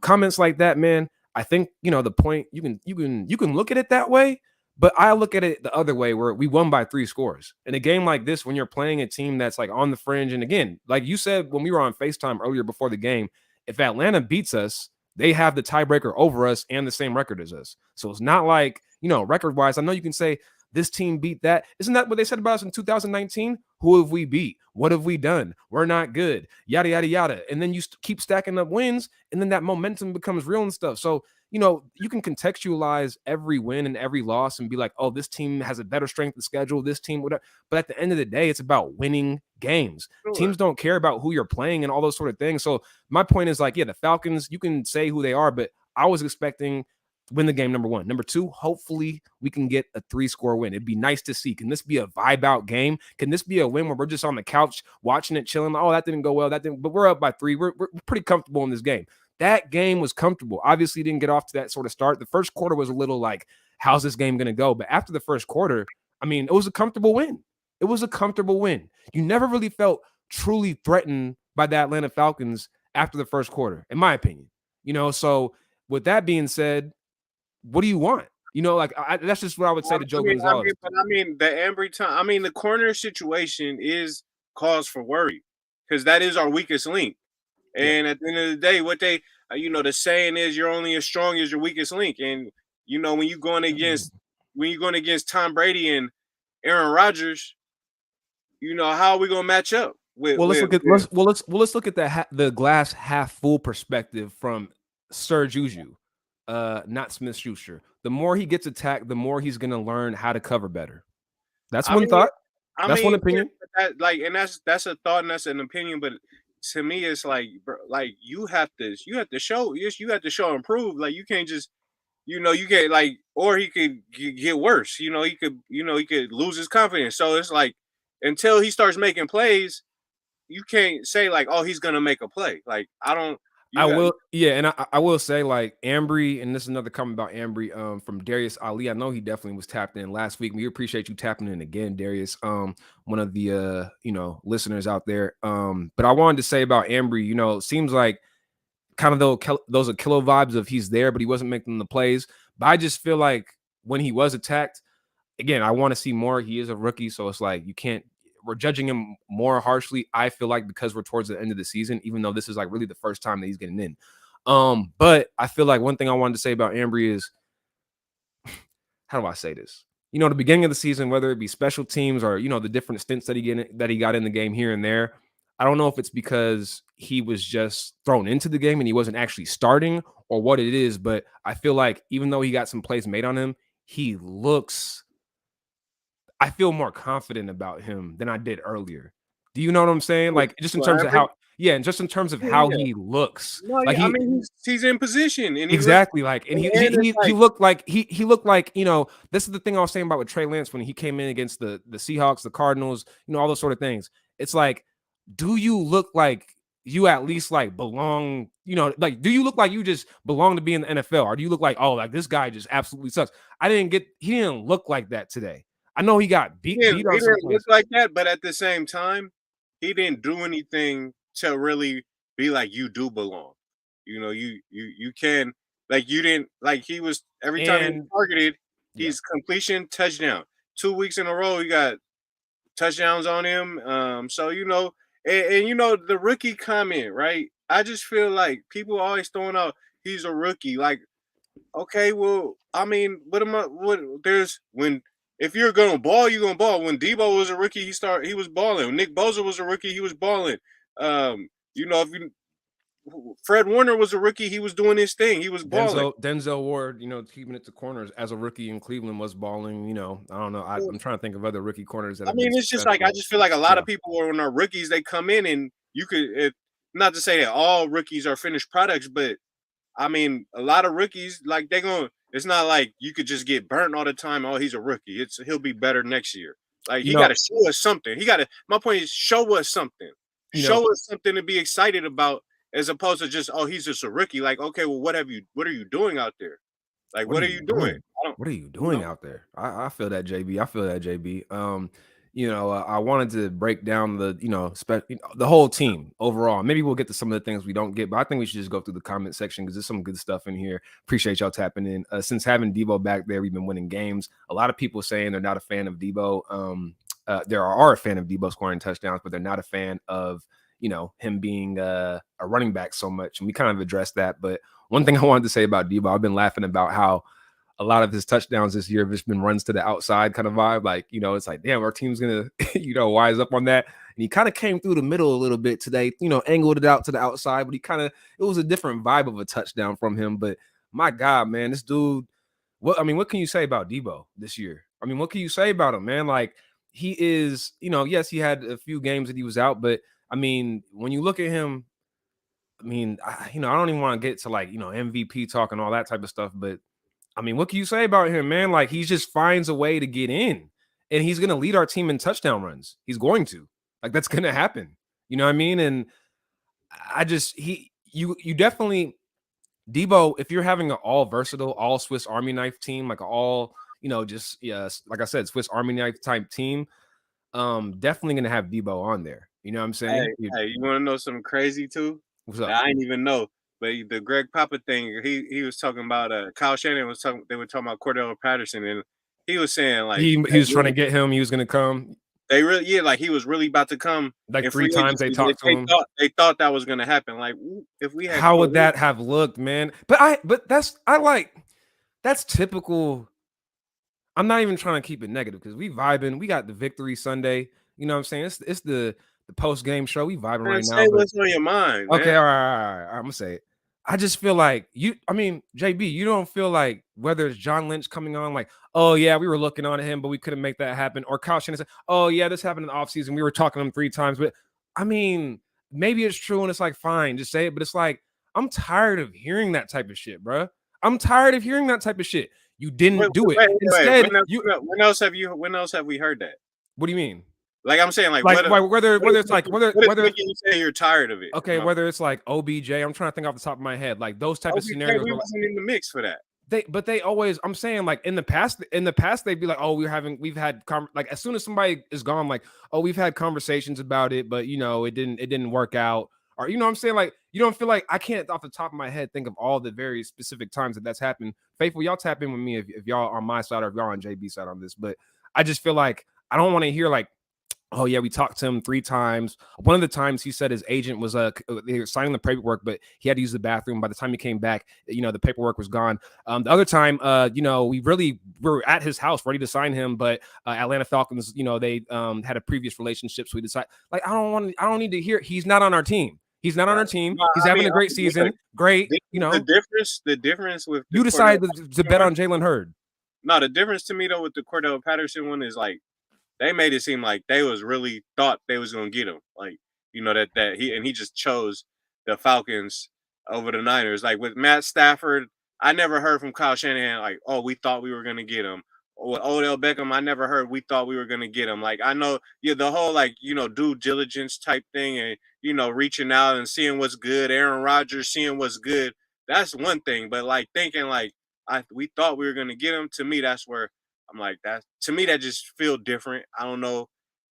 comments like that, man, I think the point you can look at it that way, but I look at it the other way where we won by 3 scores. In a game like this, when you're playing a team that's like on the fringe, and again, like you said when we were on FaceTime earlier before the game, if Atlanta beats us, they have the tiebreaker over us and the same record as us. So it's not like, record-wise, I know you can say this team beat that. Isn't that what they said about us in 2019? Who have we beat? What have we done? We're not good. Yada, yada, yada. And then you keep stacking up wins, and then that momentum becomes real and stuff. So, you can contextualize every win and every loss and be like, oh, this team has a better strength of schedule, this team, whatever. But at the end of the day, it's about winning games. Sure. Teams don't care about who you're playing and all those sort of things. So my point is like, the Falcons, you can say who they are, but I was expecting win the game, number one. Number two, hopefully we can get a 3-score win. It'd be nice to see. Can this be a vibe out game? Can this be a win where we're just on the couch watching it, chilling? Oh, that didn't go well. But we're up by 3. We're pretty comfortable in this game. That game was comfortable. Obviously, didn't get off to that sort of start. The first quarter was a little like, how's this game going to go? But after the first quarter, it was a comfortable win. It was a comfortable win. You never really felt truly threatened by the Atlanta Falcons after the first quarter, in my opinion. So with that being said, what do you want? That's just what I would say to Joe Gonzalez. The Ambry time. The corner situation is cause for worry because that is our weakest link. And at the end of the day, what they, the saying is, you're only as strong as your weakest link. And when you're going against Tom Brady and Aaron Rodgers, how are we going to match up? Let's look at the glass half full perspective from Sir Juju, not Smith Schuster. The more he gets attacked, the more he's going to learn how to cover better. That's one thought. That's one opinion. That's a thought and that's an opinion, but to me, it's like, bro, like you have to show and prove. Like you can't just you get like, or he could get worse. He could lose his confidence. So it's like until he starts making plays, you can't say like, oh, he's gonna make a play. Like I don't. I You got will, yeah, and I will say like Ambry, and this is another comment about Ambry, from Darius Ali. I know he definitely was tapped in last week. We appreciate you tapping in again, Darius. One of the listeners out there. But I wanted to say about Ambry, it seems like kind of those are killer vibes of he's there, but he wasn't making the plays. But I just feel like when he was attacked, again, I want to see more. He is a rookie, so it's like we're judging him more harshly, I feel like, because we're towards the end of the season, even though this is like really the first time that he's getting in. But I feel like one thing I wanted to say about Ambry is, how do I say this? The beginning of the season, whether it be special teams or the different stints that he got in the game here and there, I don't know if it's because he was just thrown into the game and he wasn't actually starting or what it is, but I feel like even though he got some plays made on him, I feel more confident about him than I did earlier. Do you know what I'm saying? Like just in terms of how, yeah, and just in terms of how yeah. he looks. No, Like I mean he's in position and exactly, like, and he looked like he looked like, this is the thing I was saying about with Trey Lance when he came in against the Seahawks, the Cardinals, all those sort of things. It's like, do you look like you at least like belong, like, do you look like you just belong to be in the NFL? Or do you look like, oh, like this guy just absolutely sucks? He didn't look like that today. I know he got beat he on didn't some look points. like that, but at the same time, he didn't do anything to really be like you do belong. You can like you didn't like he was every time he was And targeted, yeah, he's completion touchdown. 2 weeks in a row, he got touchdowns on him. So and the rookie comment, right? I just feel like people always throwing out he's a rookie. Like, okay, well, I mean, what there's when if you're gonna ball, you're gonna ball. When Debo was a rookie, he was balling. When Nick Bosa was a rookie, he was balling. If Fred Warner was a rookie, he was doing his thing. He was balling. Denzel Ward, keeping it to corners as a rookie in Cleveland was balling. I don't know. I'm trying to think of other rookie corners that I have been mean, it's just like I successful. just feel like a lot Yeah. of people when are rookies, they come in and you could not to say that all rookies are finished products, but I mean, a lot of rookies like it's not like you could just get burnt all the time. Oh, he's a rookie. He'll be better next year. Like You he know, got to show us something. My point is show us something. you know, Show us something to be excited about as opposed to just, oh, he's just a rookie. Like, okay, well, what are you doing out there? Like, what are what are you you doing? doing? I don't, What are you you doing know. out there? I feel that, JB. I feel that, JB. I wanted to break down the whole team overall. Maybe we'll get to some of the things we don't get, but I think we should just go through the comment section because there's some good stuff in here. Appreciate y'all tapping in. Since having Debo back there, we've been winning games. A lot of people saying they're not a fan of Debo. There are a fan of Debo scoring touchdowns, but they're not a fan of him being a running back so much. And we kind of addressed that. But one thing I wanted to say about Debo, I've been laughing about how a lot of his touchdowns this year have just been runs to the outside kind of vibe. Like, it's like, damn, our team's going to, wise up on that. And he kind of came through the middle a little bit today, angled it out to the outside, but it was a different vibe of a touchdown from him. But my God, man, this dude, what can you say about Debo this year? I mean, what can you say about him, man? Like, he is, yes, he had a few games that he was out, but I mean, when you look at him, I mean, I don't even want to get to like, MVP talk and all that type of stuff, but I mean, what can you say about him, man? Like, he just finds a way to get in and he's going to lead our team in touchdown runs. He's going to, like, that's going to happen. You know what I mean? And you definitely, Debo, if you're having an all versatile, all Swiss Army knife team, like all, like I said, Swiss Army knife type team, definitely going to have Debo on there. You know what I'm saying? Hey, you want to know something crazy too? What's up? I didn't even know, but the Greg Papa thing, he was talking about Kyle Shannon was talking. They were talking about Cordell Patterson, and he was saying like He was trying to get him. He was going to come. they really like he was really about to come Like in 3 free times they agency. talked to him. They thought that was going to happen. Like if we had How would that have looked, man? But that's typical. I'm not even trying to keep it negative because we vibing. We got the victory Sunday. You know what I'm saying? It's the post game show. We vibing man, right say now. But what's on your mind, okay, man. all right. I'm gonna say it. I just feel like JB, you don't feel like whether it's John Lynch coming on, like, oh yeah, we were looking on him, but we couldn't make that happen, or Kyle Shannon said, oh yeah, this happened in the offseason. We were talking to him 3 times, but I mean, maybe it's true, and it's like fine, just say it. But it's like I'm tired of hearing that type of shit, bro. I'm tired of hearing that type of shit. You didn't do it. Wait, Instead, when else have we heard that? What do you mean? Like I'm saying, like Like what whether it's like what is making you say you're tired of it? okay, whether it's like OBJ, I'm trying to think off the top of my head, like those type of scenarios. We wasn't in the mix for that. They always, I'm saying, like in the past they'd be like, oh, we've had like as soon as somebody is gone, like, oh, we've had conversations about it, but you know, it didn't work out, or you know what I'm saying, like you don't feel like, I can't off the top of my head think of all the very specific times that's happened. Faithful, y'all tap in with me if y'all on my side or if y'all on JB side on this, but I just feel like I don't want to hear like, oh yeah, we talked to him 3 times. One of the times he said his agent was they were signing the paperwork, but he had to use the bathroom. By the time he came back, you know, the paperwork was gone. The other time, you know, we were at his house ready to sign him, but Atlanta Falcons, you know, they had a previous relationship, so we decided, like, I don't need to hear he's not on our team. He's not on our team. No, He's having a great season. Great, you know. The difference with you decided to bet on Jalen Hurd. No, the difference to me though with the Cordell Patterson one is like, they made it seem like they was really thought they was gonna get him. Like, you know, that he just chose the Falcons over the Niners. Like with Matt Stafford, I never heard from Kyle Shanahan like, oh, we thought we were gonna get him. Or with Odell Beckham, I never heard we thought we were gonna get him. Like, I know, yeah, the whole like, you know, due diligence type thing and, you know, reaching out and seeing what's good, Aaron Rodgers seeing what's good, that's one thing. But like thinking like we thought we were gonna get him, to me, that's where I'm like, that to me that just feel different. I don't know,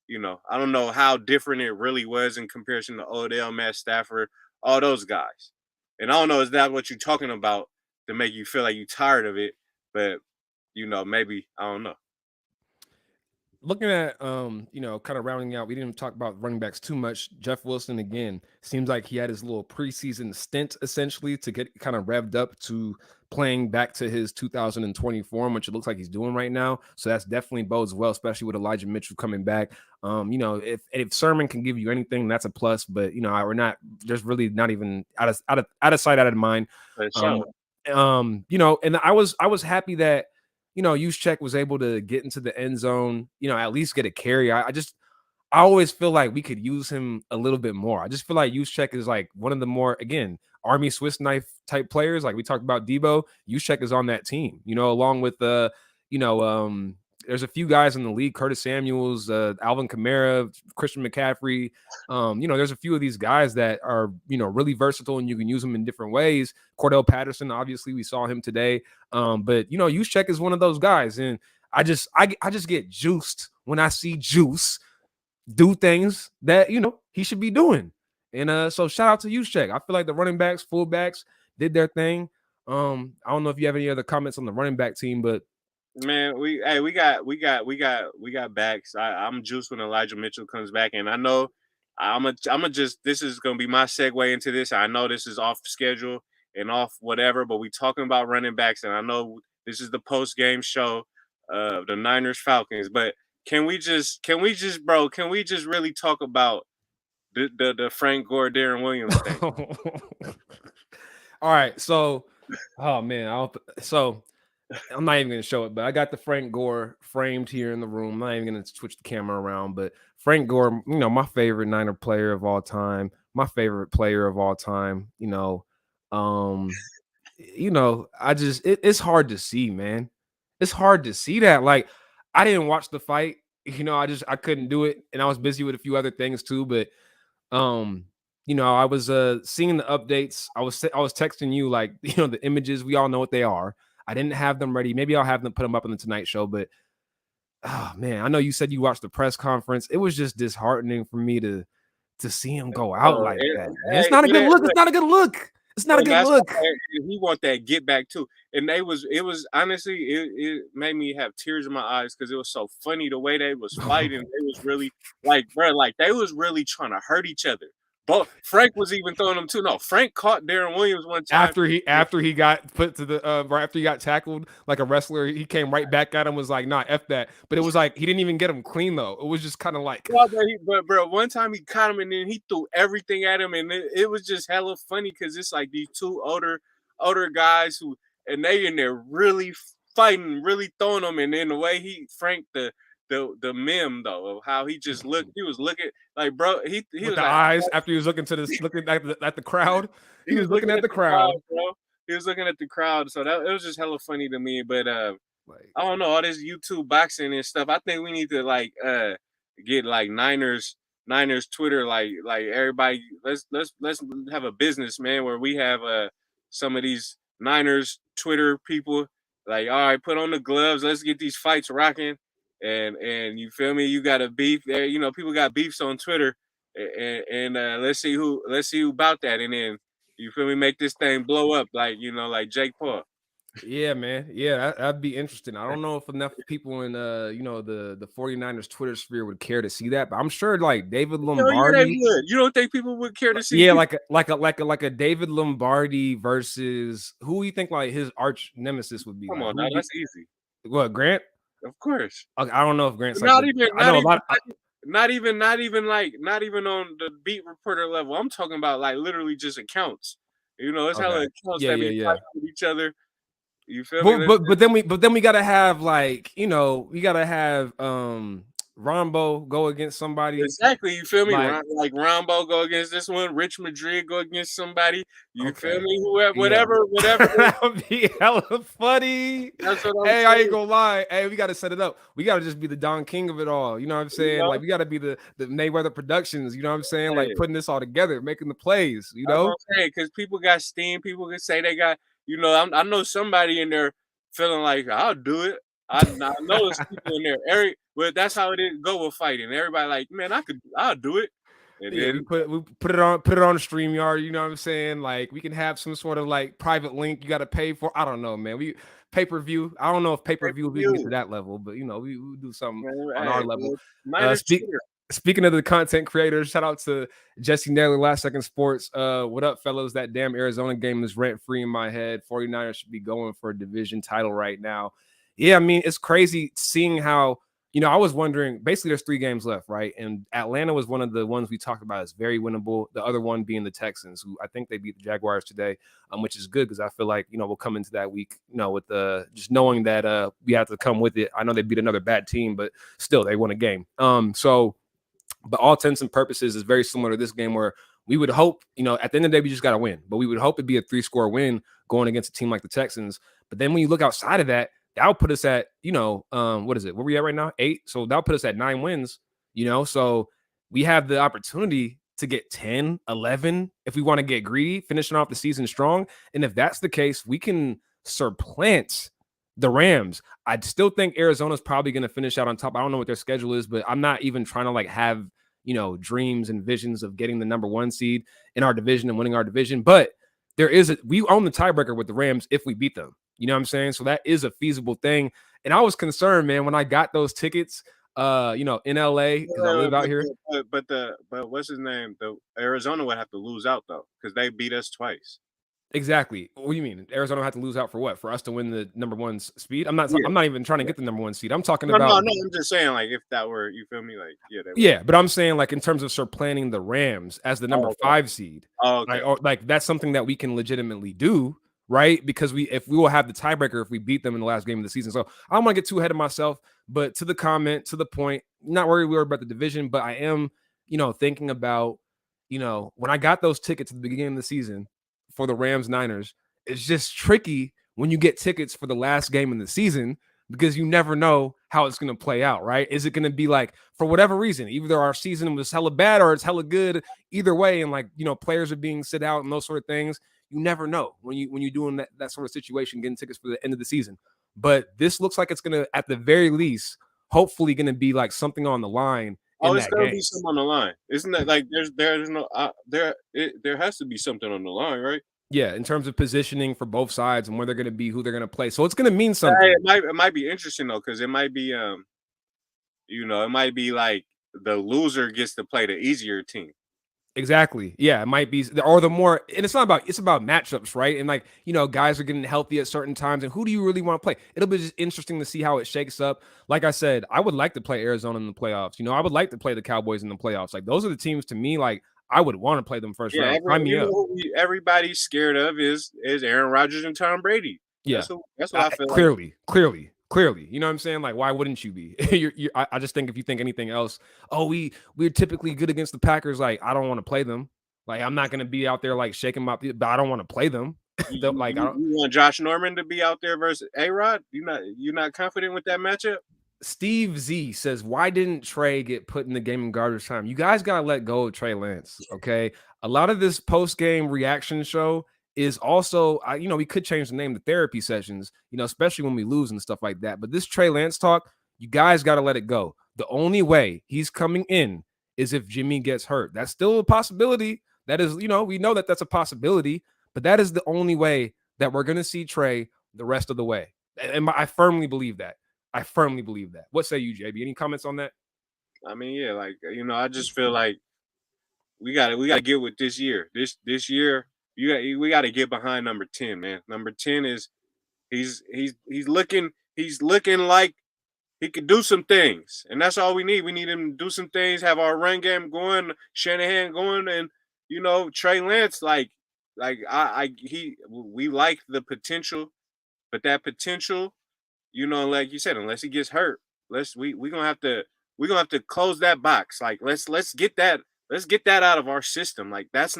you know, I don't know how different it really was in comparison to Odell, Matt Stafford, all those guys. And I don't know, is that what you're talking about to make you feel like you're tired of it? But you know, maybe I don't know. Looking at you know, kind of rounding out, we didn't talk about running backs too much. Jeff Wilson again seems like he had his little preseason stint essentially to get kind of revved up to playing back to his 2020 form, which it looks like he's doing right now. So that's definitely bodes well, especially with Elijah Mitchell coming back. You know, if Sermon can give you anything, that's a plus. But you know, we're not, there's really not even out of sight, out of mind. You know, and I was happy that, you know, Juszczyk was able to get into the end zone, you know, at least get a carry. I always feel like we could use him a little bit more. I just feel like Juszczyk is like one of the more, again, Army Swiss knife type players. Like we talked about Debo, Juszczyk is on that team, you know, along with, you know, there's a few guys in the league, Curtis Samuels, Alvin Kamara, Christian McCaffrey. You know, there's a few of these guys that are, you know, really versatile and you can use them in different ways. Cordell Patterson, obviously, we saw him today. But, you know, Juszczyk is one of those guys. And I just get juiced when I see Juice do things that, you know, he should be doing. And so shout out to Juszczyk. I feel like the running backs, fullbacks did their thing. I don't know if you have any other comments on the running back team, but man, we got backs. I'm juiced when Elijah Mitchell comes back, and I know I'm a just, this is gonna be my segue into this. I know this is off schedule and off whatever, but we talking about running backs, and I know this is the post game show of the Niners Falcons. But can we just really talk about the Frank Gore Darren Williams thing? All right, so oh man, so I'm not even going to show it, but I got the Frank Gore framed here in the room. I'm not even going to switch the camera around, but Frank Gore, you know, my favorite Niner player of all time, my favorite player of all time, you know, it's hard to see, man. It's hard to see that. Like, I didn't watch the fight, you know, I couldn't do it. And I was busy with a few other things too, but, you know, I was seeing the updates. I was texting you, like, you know, the images, we all know what they are. I didn't have them ready. Maybe I'll have them put them up on the Tonight Show. But, oh, man, I know you said you watched the press conference. It was just disheartening for me to see him go out like that. Man. It's not a good look. It's not a good look. It's not a good look. He want that get back too. And it was honestly, it made me have tears in my eyes because it was so funny the way they was fighting. They was really like, bro, like they was really trying to hurt each other. But Frank was even throwing them too. No, Frank caught Darren Williams one time after he got put to the right after he got tackled like a wrestler. He came right back at him, was like, "Nah, f that." But it was like he didn't even get him clean though. It was just kind of like, but bro, one time he caught him and then he threw everything at him, and it was just hella funny because it's like these two older guys who, and they in there really fighting, really throwing them, and then the way Frank the meme though of how he just looked, he was looking like, bro, he with was the like, eyes after he was looking at the crowd. He was looking at the crowd, bro. he was looking at the crowd. So that it was just hella funny to me. But Like, I don't know, all this YouTube boxing and stuff. I think we need to like get like Niners Twitter, like everybody. Let's have a business, man, where we have some of these Niners Twitter people. Like, all right, put on the gloves. Let's get these fights rocking. And you feel me? You got a beef there. You know, people got beefs on Twitter, and let's see who about that. And then you feel me? Make this thing blow up, like like Jake Paul. yeah, man. Yeah, that'd be interesting. I don't know if enough people in the 49ers Twitter sphere would care to see that, but I'm sure like David Hell yeah, they Lombardi. would. You don't think people would care to see Yeah, people? like a David Lombardi versus who you think like his arch nemesis would be Come like? on Who now, would be that's easy. what Grant? Of course. I don't know if Grant's like Not the, even, I know not a even, lot. not even on the beat reporter level. I'm talking about like literally just accounts. It's hella Okay. accounts Yeah, that yeah, be yeah. fighting with each other. You feel me? But then we gotta have like we gotta have Rombo go against somebody Exactly. You feel me? like Like Rambo go against this one, Rich Madrid go against somebody. You feel okay. me? Whoever, Yeah. whatever. That would be hella funny. That's what I'm Hey, I ain't saying. gonna lie. Hey, we gotta set it up. We gotta just be the Don King of it all. You know what I'm You saying? know? Like we gotta be the Mayweather Productions. You know what I'm saying? Like Hey, putting this all together, making the plays. You that's what know? I'm saying. Because people got steam. People can say they got. I know somebody in there feeling like I'll do it. I know there's people in there. But that's how it is. Go with fighting. Everybody like, man, I'll do it. And Yeah, we then put it on the StreamYard. You know what I'm saying? Like we can have some sort of like private link you got to pay for. I don't know, man. We pay-per-view. I don't know if pay-per-view we can get to pay-per-view. that level, but we do something Man, on our hey, level. man, Uh, Niners speak Twitter. speaking of the content creators, shout out to Jesse Naylor, Last Second Sports. What up, fellas? That damn Arizona game is rent free in my head. 49ers should be going for a division title right now. Yeah, I mean, it's crazy seeing how, I was wondering, basically there's 3 games left, right? And Atlanta was one of the ones we talked about as very winnable. The other one being the Texans, who I think they beat the Jaguars today, which is good because I feel like, we'll come into that week, with the just knowing that we have to come with it. I know they beat another bad team, but still they won a game. But all intents and purposes is very similar to this game where we would hope, at the end of the day, we just got to win. But we would hope it'd be a 3-score win going against a team like the Texans. But then when you look outside of that, that'll put us at, what is it? Where we at right now? 8. So that'll put us at 9 wins, So we have the opportunity to get 10, 11 if we want to get greedy, finishing off the season strong. And if that's the case, we can supplant the Rams. I still think Arizona's probably going to finish out on top. I don't know what their schedule is, but I'm not even trying to like have, dreams and visions of getting the number 1 seed in our division and winning our division. But we own the tiebreaker with the Rams if we beat them. You know what I'm saying? So that is a feasible thing. And I was concerned, man, when I got those tickets, in LA, because I live out here. But what's his name? The Arizona would have to lose out though, because they beat us twice. Exactly. What do you mean? Arizona had to lose out for what? For us to win the number 1 speed? I'm not Yeah. even trying to get the number 1 seed. I'm talking No, about I'm just saying, like, if that were, you feel me? Like, yeah, yeah, but I'm saying like in terms of supplanting the Rams as the number 5 seed. Oh, okay. Like that's something that we can legitimately do, right? Because if we will have the tiebreaker if we beat them in the last game of the season. So I don't want to get too ahead of myself, but to the point, not worried about the division, but I am, thinking about, when I got those tickets at the beginning of the season for the Rams Niners, it's just tricky when you get tickets for the last game in the season because you never know how it's going to play out, right? Is it going to be like, for whatever reason, either our season was hella bad or it's hella good, either way, and like, players are being sit out and those sort of things. You never know when you're doing that sort of situation, getting tickets for the end of the season. But this looks like it's going to, at the very least, hopefully going to be like something on the line. Oh, it's going to be something on the line. Isn't that like there's no there has to be something on the line, right? Yeah, in terms of positioning for both sides and where they're going to be, who they're going to play. So it's going to mean something. It might be interesting though, because it might be it might be like the loser gets to play the easier team. Exactly. Yeah, it might be, or the more, and it's about matchups, right? And like, guys are getting healthy at certain times, and who do you really want to play? It'll be just interesting to see how it shakes up. Like I said, I would like to play Arizona in the playoffs. I would like to play the Cowboys in the playoffs. Like those are the teams to me, like I would want to play them first round. Everybody's scared of is Aaron Rodgers and Tom Brady. Yeah, that's what I feel. Clearly, you know what I'm saying? Like, why wouldn't you be? I just think if you think anything else, we're typically good against the Packers. Like, I don't want to play them. Like, I'm not gonna be out there like shaking my, but I don't want to play them. Like, You want Josh Norman to be out there versus A-Rod? You not confident with that matchup? Steve Z says, why didn't Trey get put in the game in garbage time? You guys got to let go of Trey Lance, okay? A lot of this post-game reaction show is also, we could change the name to therapy sessions, especially when we lose and stuff like that. But this Trey Lance talk, you guys got to let it go. The only way he's coming in is if Jimmy gets hurt. That's still a possibility. That is, we know that that's a possibility, but that is the only way that we're going to see Trey the rest of the way. And I firmly believe that. I firmly believe that. What say you, JB? Any comments on that? I mean, yeah, like I just feel like we gotta get with this year. This year, we gotta get behind number 10, man. Number 10 is he's looking like he could do some things, and that's all we need. We need him to do some things, have our run game going, Shanahan going, and Trey Lance, we like the potential, but that potential, like you said, unless he gets hurt, we're gonna have to close that box. Like let's get that out of our system. Like this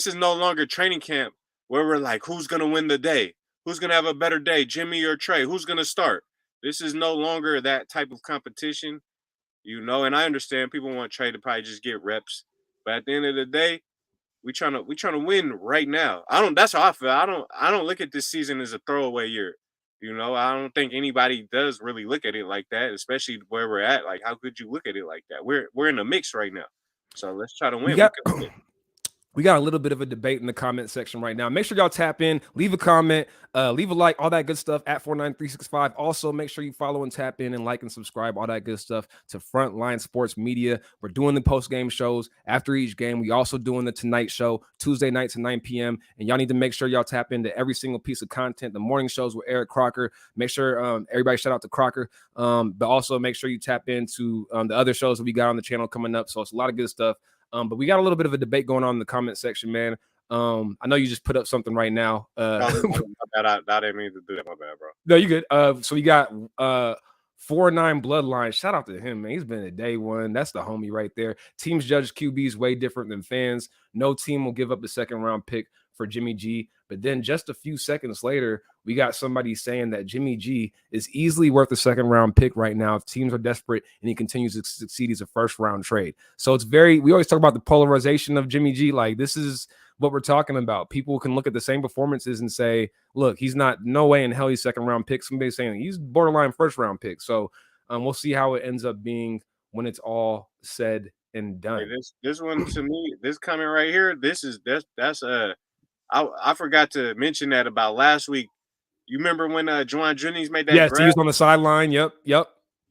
is no longer training camp where we're like, who's gonna win the day? Who's gonna have a better day, Jimmy or Trey? Who's gonna start? This is no longer that type of competition, and I understand people want Trey to probably just get reps. But at the end of the day, we trying to win right now. That's how I feel. I don't look at this season as a throwaway year. I don't think anybody does really look at it like that, especially where we're at. Like, how could you look at it like that? We're in the mix right now. So let's try to win. We got a little bit of a debate in the comment section right now. Make sure y'all tap in, leave a comment, leave a like, all that good stuff at 49365. Also, make sure you follow and tap in and like and subscribe, all that good stuff to Frontline Sports Media. We're doing the post-game shows after each game. We also doing the Tonight Show Tuesday nights at 9 p.m. And y'all need to make sure y'all tap into every single piece of content. The morning shows with Eric Crocker. Make sure everybody shout out to Crocker. But also make sure you tap into the other shows that we got on the channel coming up. So it's a lot of good stuff. But we got a little bit of a debate going on in the comment section, man. I know you just put up something right now. I didn't mean to do that. My bad, bro. No, you good. So we got 4-9 Bloodline. Shout out to him, man. He's been a day one. That's the homie right there. Teams judge QBs way different than fans. No team will give up a second round pick for Jimmy G. But then just a few seconds later, we got somebody saying that Jimmy G is easily worth a second round pick right now if teams are desperate and he continues to succeed as a first round trade. So we always talk about the polarization of Jimmy G. Like, this is what we're talking about. People can look at the same performances and say, look, he's not, no way in hell he's second round pick. Somebody's saying he's borderline first round pick. So we'll see how it ends up being when it's all said and done. Hey, this one to me, this comment right here, I forgot to mention that about last week. You remember when Juwan Jennings made that? Yes, he was on the sideline. Yep.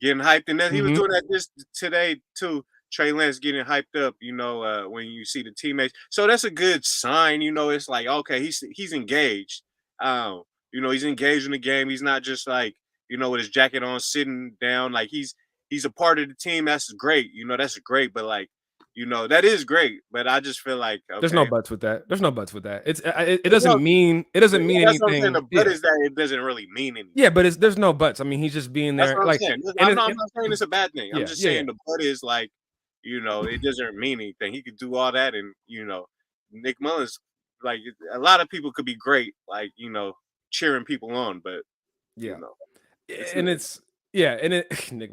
Getting hyped, and then he was doing that this today too. Trey Lance getting hyped up, when you see the teammates. So that's a good sign. It's like, okay, he's engaged. He's engaged in the game. He's not just like, with his jacket on, sitting down. Like he's a part of the team. That's great. That's great. But like, that is great, but I just feel like there's no buts with that. It doesn't mean anything. The but is that it doesn't really mean anything. Yeah, but there's no buts. I mean, he's just being there. That's what like, I'm saying. I'm not saying it's a bad thing. I'm just saying the but is like, it doesn't mean anything. He could do all that, and Nick Mullins, like a lot of people could be great, like cheering people on, but Nick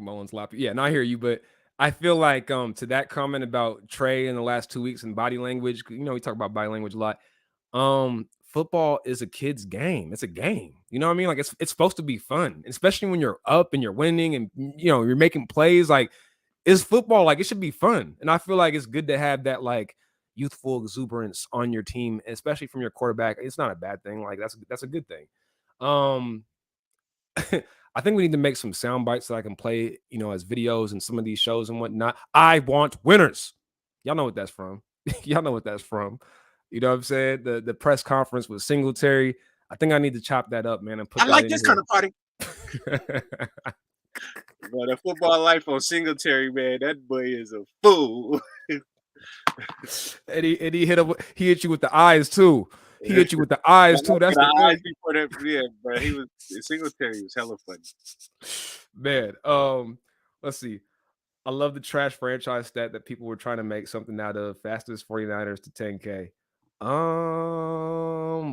Mullins lap. Yeah, and I hear you, but I feel like to that comment about Trey in the last 2 weeks and body language, we talk about body language a lot. Football is a kid's game. It's a game. You know what I mean? Like it's supposed to be fun, especially when you're up and you're winning and you're making plays. Like, it's football. Like, it should be fun. And I feel like it's good to have that like youthful exuberance on your team, especially from your quarterback. It's not a bad thing. Like that's a good thing. I think we need to make some sound bites that I can play, as videos and some of these shows and whatnot. I want winners. Y'all know what that's from. Y'all know what that's from. You know what I'm saying? The press conference with Singletary. I think I need to chop that up, man, and put. I like this kind of party. But a football life on Singletary, man, that boy is a fool. and he hit you with the eyes too. He hit you with the eyes too. That's the eyes before that. Yeah, but Singletary was hella funny. Man, let's see. I love the trash franchise stat that people were trying to make something out of. Fastest 49ers to 10K.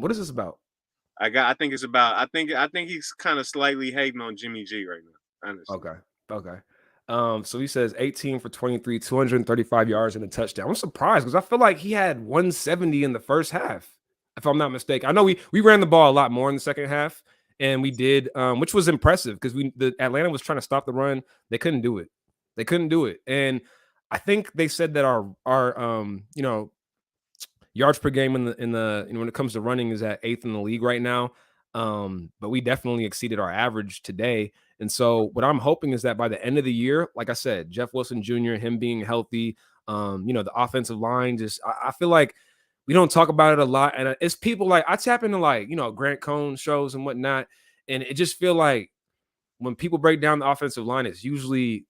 What is this about? I think it's about. I think he's kind of slightly hating on Jimmy G right now. Honestly. Okay. Okay. So he says 18 for 23, 235 yards and a touchdown. I'm surprised because I feel like he had 170 in the first half, if I'm not mistaken. I know we ran the ball a lot more in the second half, and we did, which was impressive because the Atlanta was trying to stop the run. They couldn't do it. They couldn't do it. And I think they said that our yards per game in the when it comes to running is at 8th in the league right now. But we definitely exceeded our average today. And so what I'm hoping is that by the end of the year, like I said, Jeff Wilson Jr., him being healthy, the offensive line, just I feel like we don't talk about it a lot. And it's people like I tap into Grant Cohn shows and whatnot. And it just feel like when people break down the offensive line, it's usually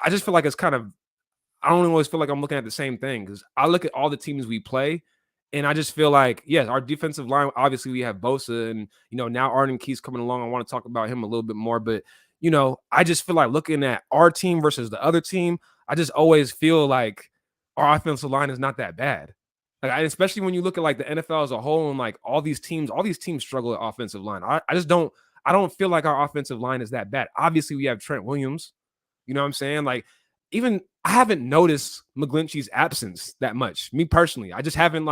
I just feel like it's kind of I don't always feel like I'm looking at the same thing because I look at all the teams we play, and I just feel like, yes, our defensive line, obviously we have Bosa, and now Arden Key's coming along. I want to talk about him a little bit more, but I just feel like looking at our team versus the other team, I just always feel like our offensive line is not that bad. Especially when you look at like the NFL as a whole and like all these teams struggle at offensive line. I don't feel like our offensive line is that bad. Obviously, we have Trent Williams. You know what I'm saying? Like, even I haven't noticed McGlinchey's absence that much. Me personally, I just haven't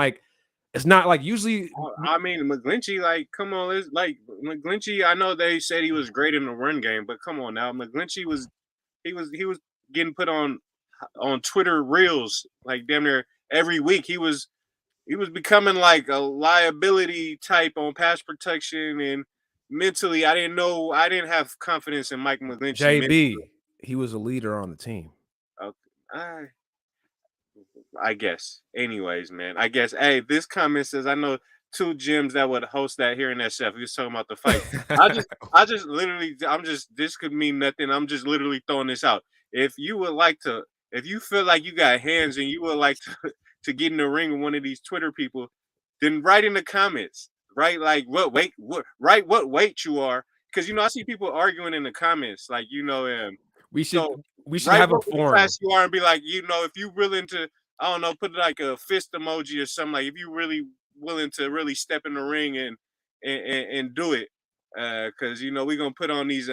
it's not like usually. I mean, McGlinchey, like, come on, it's like McGlinchey. I know they said he was great in the run game, but come on now, McGlinchey was getting put on Twitter reels like damn near every week. He was becoming like a liability type on pass protection, and mentally, I didn't have confidence in Mike McGlinchey. JB, he was a leader on the team. Okay. I guess. Anyways, man. I guess. Hey, this comment says I know two gyms that would host that here in SF. We was talking about the fight. I just literally this could mean nothing. I'm just literally throwing this out. If you feel like you got hands and you would like to get in the ring with one of these Twitter people, then write in the comments. Right? Like what weight you are. Because I see people arguing in the comments, like we should have a forum. Fast you are and be like, if you're willing to, I don't know, put like a fist emoji or something. Like if you're really willing to really step in the ring and do it, because we're gonna put on these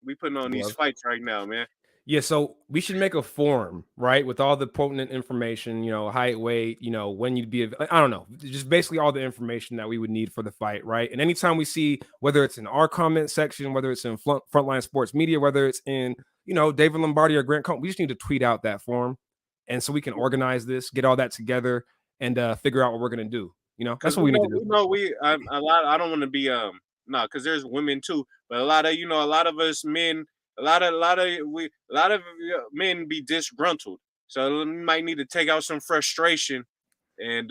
these fights right now, man. Yeah, so we should make a form, right, with all the pertinent information, height, weight, when you'd be, I don't know, just basically all the information that we would need for the fight, right? And anytime we see, whether it's in our comment section, whether it's in Frontline Sports Media, whether it's in, David Lombardi or Grant Cohn, we just need to tweet out that form, and so we can organize this, get all that together, and figure out what we're gonna do. That's what we need to do. A lot. I don't want to be because there's women too, but a lot of us men. A lot of men be disgruntled, so we might need to take out some frustration. And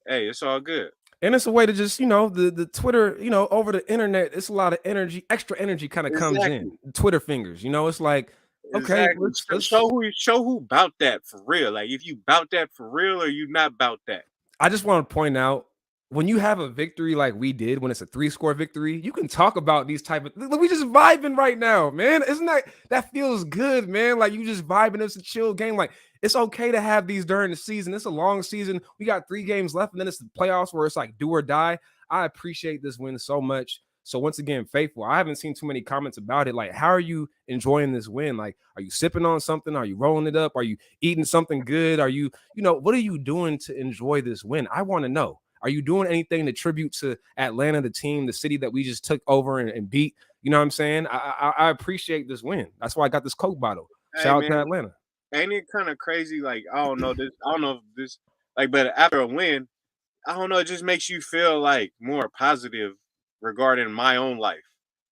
hey, it's all good. And it's a way to just the Twitter, over the internet. It's a lot of energy, extra energy, kind of comes in. Twitter fingers, it's like okay, let's show who about that for real. Like if you about that for real, or you not about that. I just want to point out, when you have a victory like we did, when it's a 3-score victory, you can talk about these type of. We just vibing right now, man. Isn't that feels good, man? Like you just vibing. It's a chill game. Like it's okay to have these during the season. It's a long season. We got 3 games left, and then it's the playoffs where it's like do or die. I appreciate this win so much. So once again, faithful. I haven't seen too many comments about it. Like, how are you enjoying this win? Like, are you sipping on something? Are you rolling it up? Are you eating something good? Are you, what are you doing to enjoy this win? I want to know. Are you doing anything to tribute to Atlanta, the team, the city that we just took over and beat? You know what I'm saying? I appreciate this win. That's why I got this Coke bottle. Shout out to Atlanta. Ain't it kind of crazy? Like, I don't know if this, like, but after a win, I don't know, it just makes you feel like more positive regarding my own life.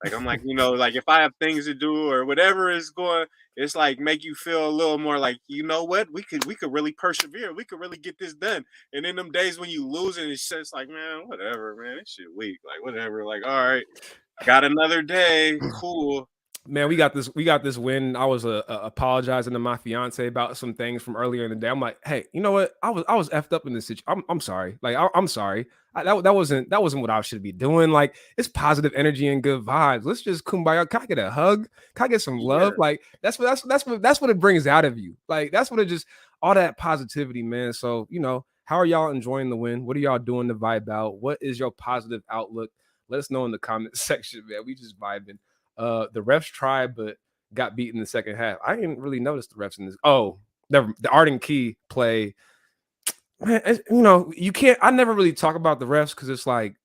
Like, I'm like, like if I have things to do or whatever is going, it's like make you feel a little more like, what, we could really persevere. We could really get this done. And in them days when you lose and it's just like, man, whatever, man, this shit weak. Like, whatever. Like, all right, got another day. Cool. Man, we got this win. I was apologizing to my fiance about some things from earlier in the day. I'm like, hey, you know what? I was effed up in this situation. I'm sorry. Like, I'm sorry. That wasn't what I should be doing. Like, it's positive energy and good vibes. Let's just kumbaya. Can I get a hug? Can I get some love? Yeah. Like, that's what it brings out of you. Like, that's what it just all that positivity, man. So How are y'all enjoying the win? What are y'all doing to vibe out? What is your positive outlook? Let us know in the comment section, man. We just vibing. The refs tried, but got beat in the second half. I didn't really notice the refs in this. Oh, the Arden Key play. Man, you can't. I never really talk about the refs because it's like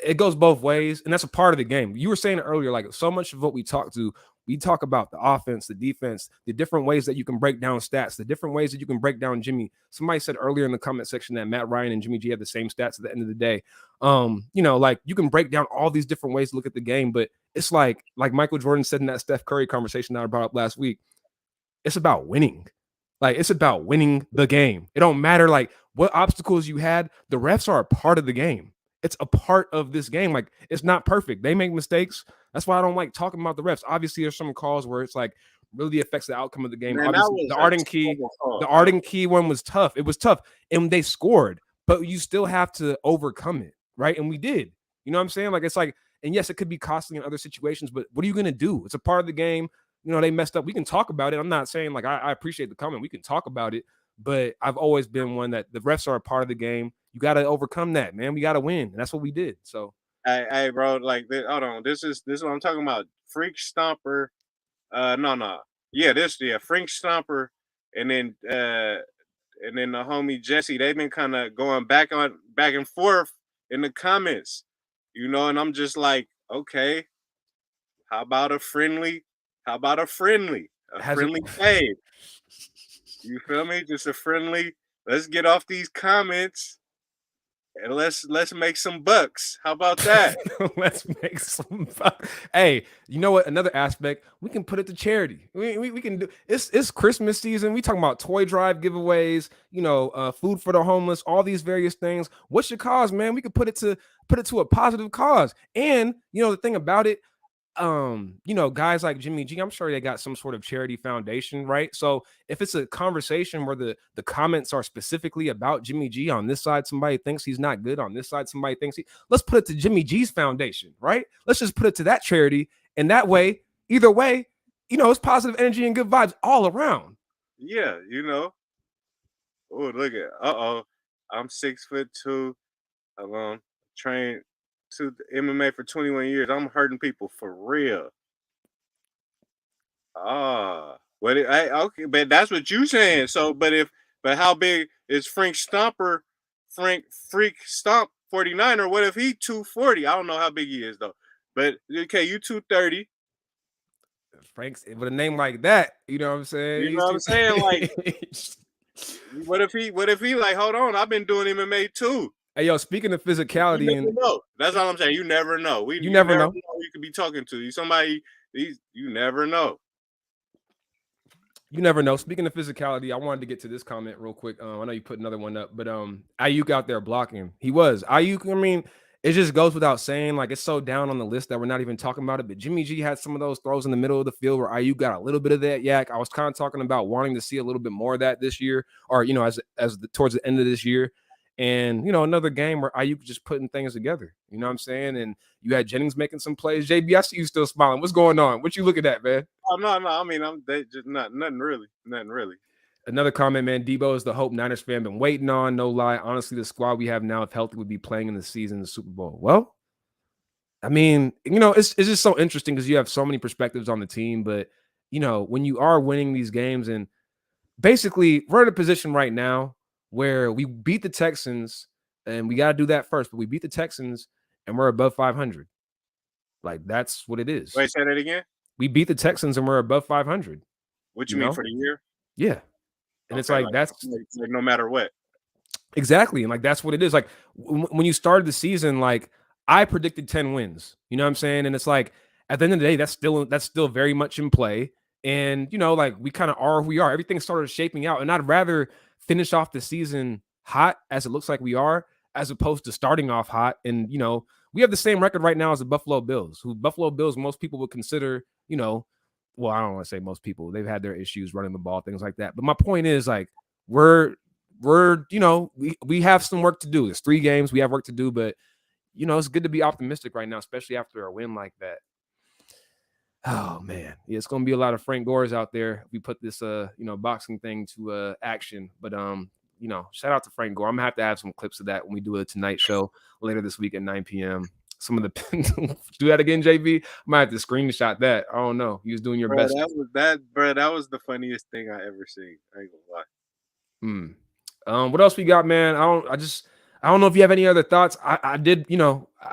it goes both ways, and that's a part of the game. You were saying it earlier, like so much of what we talk about the offense, the defense, the different ways that you can break down stats, the different ways that you can break down Jimmy. Somebody said earlier in the comment section that Matt Ryan and Jimmy G have the same stats at the end of the day. Like you can break down all these different ways to look at the game, but it's like Michael Jordan said in that Steph Curry conversation that I brought up last week, it's about winning. Like it's about winning the game. It don't matter like what obstacles you had. The refs are a part of the game. It's a part of this game. Like it's not perfect. They make mistakes. That's why I don't like talking about the refs. Obviously, there's some calls where it's like really affects the outcome of the game. Man, Obviously, the Arden Key one was tough. It was tough, and they scored, but you still have to overcome it, right? And we did. You know what I'm saying? Like it's like, and yes, it could be costly in other situations, but what are you gonna do? It's a part of the game. They messed up. We can talk about it. I'm not saying like I appreciate the comment. We can talk about it, but I've always been one that the refs are a part of the game. You got to overcome that, man. We got to win, and that's what we did. So, hey, bro, like, hold on. This is what I'm talking about. Freak Stomper. No. Yeah, Freak Stomper, and then the homie Jesse. They've been kind of going back and forth in the comments, and I'm just like, okay, how about a friendly? How about a friendly fade? You feel me? Just a friendly. Let's get off these comments and let's make some bucks. How about that? Let's make some fun. Hey, you know what? Another aspect, we can put it to charity. We can do it's Christmas season. We talking about toy drive giveaways, food for the homeless, all these various things. What's your cause, man? We could put it to a positive cause. And the thing about it, guys like Jimmy G, I'm sure they got some sort of charity foundation, right? So if it's a conversation where the comments are specifically about Jimmy G, on this side somebody thinks he's not good, on this side somebody thinks let's put it to Jimmy G's foundation, right? Let's just put it to that charity, and that way, either way, it's positive energy and good vibes all around. Yeah, Oh, look at I'm 6'2". Trained to MMA for 21 years. I'm hurting people for real. Okay, but that's what you saying. So, but how big is Freak Stomp 49er? What if he 240? I don't know how big he is though. But okay, you 230. Frank's with a name like that, you know what I'm saying? You know what I'm saying? Like, what if he like, hold on, I've been doing MMA too. Hey, yo, speaking of physicality, that's all I'm saying. You never know. You never know who you could be talking to. Somebody, you never know. You never know. Speaking of physicality, I wanted to get to this comment real quick. I know you put another one up, but Ayuk out there blocking. He was. Ayuk, I mean, it just goes without saying, like it's so down on the list that we're not even talking about it. But Jimmy G had some of those throws in the middle of the field where Ayuk got a little bit of that yak. I was kind of talking about wanting to see a little bit more of that this year, or towards the end of this year. And, another game where Ayuk just putting things together. You know what I'm saying? And you had Jennings making some plays. JB, I see you still smiling. What's going on? What you looking at, man? Oh, no. I mean, they just nothing really. Another comment, man. Debo is the hope Niners fan been waiting on. No lie. Honestly, the squad we have now, if healthy, would be playing in the season, the Super Bowl. Well, I mean, it's just so interesting because you have so many perspectives on the team. But, when you are winning these games, and basically we're in a position right now where we beat the Texans, and we got to do that first. But we beat the Texans, and we're above 500. Like, that's what it is. Wait, say that again? We beat the Texans, and we're above 500. What you mean for the year? Yeah. And it's like that's like no matter what. Exactly. And like that's what it is. Like when you started the season, like I predicted 10 wins. You know what I'm saying? And it's like at the end of the day, that's still very much in play. And like we kind of are who we are. Everything started shaping out. And I'd rather finish off the season hot as it looks like we are, as opposed to starting off hot. And we have the same record right now as the Buffalo Bills, who Buffalo Bills most people would consider, well, I don't want to say most people. They've had their issues running the ball, things like that. But my point is, like, we have some work to do. It's 3 games. We have work to do, but it's good to be optimistic right now, especially after a win like that. Oh man, yeah, it's gonna be a lot of Frank Gores out there. We put this boxing thing to action, but shout out to Frank Gore. I'm gonna have to have some clips of that when we do a Tonight Show later this week at 9 p.m. Some of the do that again, JB. I might have to screenshot that. I don't know. You was doing your Bro, best. that was the funniest thing I ever seen. I ain't gonna lie. What else we got, man? I don't know if you have any other thoughts. I did, I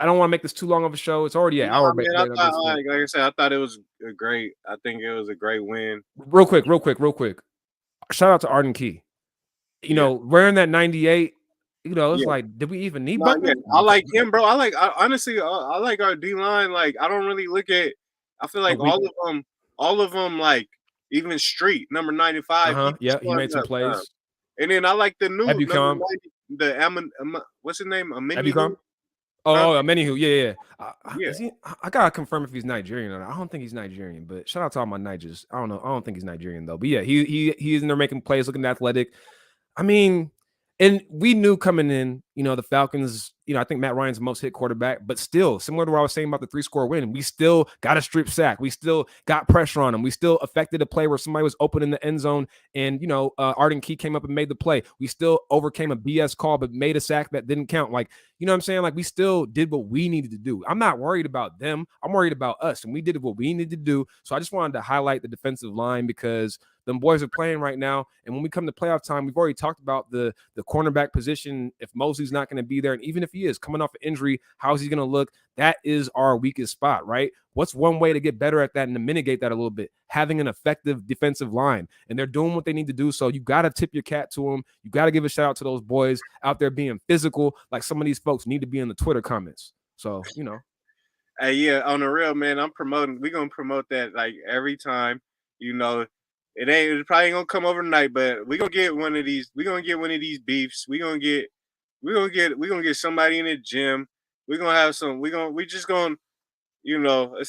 don't want to make this too long of a show. It's already an hour. Man, I thought, like I said, I thought it was I think it was a great win. Real quick. Shout out to Arden Key. Wearing that 98, it's like, did we even need Butler? I like him, bro. Honestly, I like our D line. Like, I don't really look at. I feel like all of them, like even Street number 95. Yeah, he made some plays. And then I like the new Ebukam. What's his name? Ebukam. Amenihu. Yeah. I gotta confirm if he's Nigerian or not. I don't think he's Nigerian, but shout out to all my Nigers. I don't know. I don't think he's Nigerian though. But yeah, he's in there making plays, looking athletic. I mean, and we knew coming in, the Falcons, I think Matt Ryan's the most hit quarterback, but still, similar to what I was saying about the 3-score win, we still got a strip sack. We still got pressure on him. We still affected a play where somebody was open in the end zone and, Arden Key came up and made the play. We still overcame a BS call, but made a sack that didn't count. Like, you know what I'm saying? Like, we still did what we needed to do. I'm not worried about them. I'm worried about us, and we did what we needed to do. So I just wanted to highlight the defensive line because them boys are playing right now. And when we come to playoff time, we've already talked about the cornerback position. If Mosley's not going to be there, and even if he is coming off an injury, how's he going to look? That is our weakest spot, right? What's one way to get better at that and to mitigate that a little bit? Having an effective defensive line. And they're doing what they need to do. So you got to tip your cap to them. You got to give a shout out to those boys out there being physical, like some of these folks need to be in the Twitter comments. So, Hey, yeah, on the real, man, we're going to promote that like every time, it probably ain't gonna come overnight, but we're gonna get one of these beefs. We're gonna get somebody in the gym. We're gonna have some, it's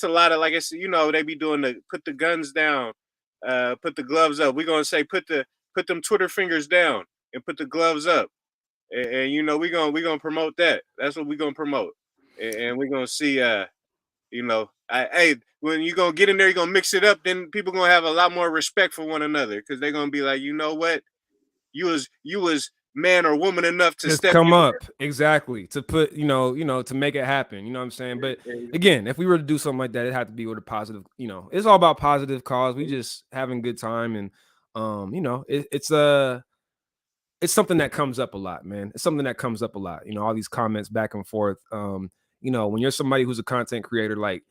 a lot of, like I said, they be doing put the guns down, put the gloves up. We're gonna say put them Twitter fingers down and put the gloves up. And we're gonna promote that. That's what we're gonna promote. And we're gonna see when you're going to get in there, you're going to mix it up, then people going to have a lot more respect for one another because they're going to be like, you know what? You was man or woman enough to just step come up. There. Exactly. To put, to make it happen. You know what I'm saying? But again, if we were to do something like that, it had to be with a positive, it's all about positive cause. We just having good time. And, it's something that comes up a lot, man. It's something that comes up a lot, all these comments back and forth. When you're somebody who's a content creator, like,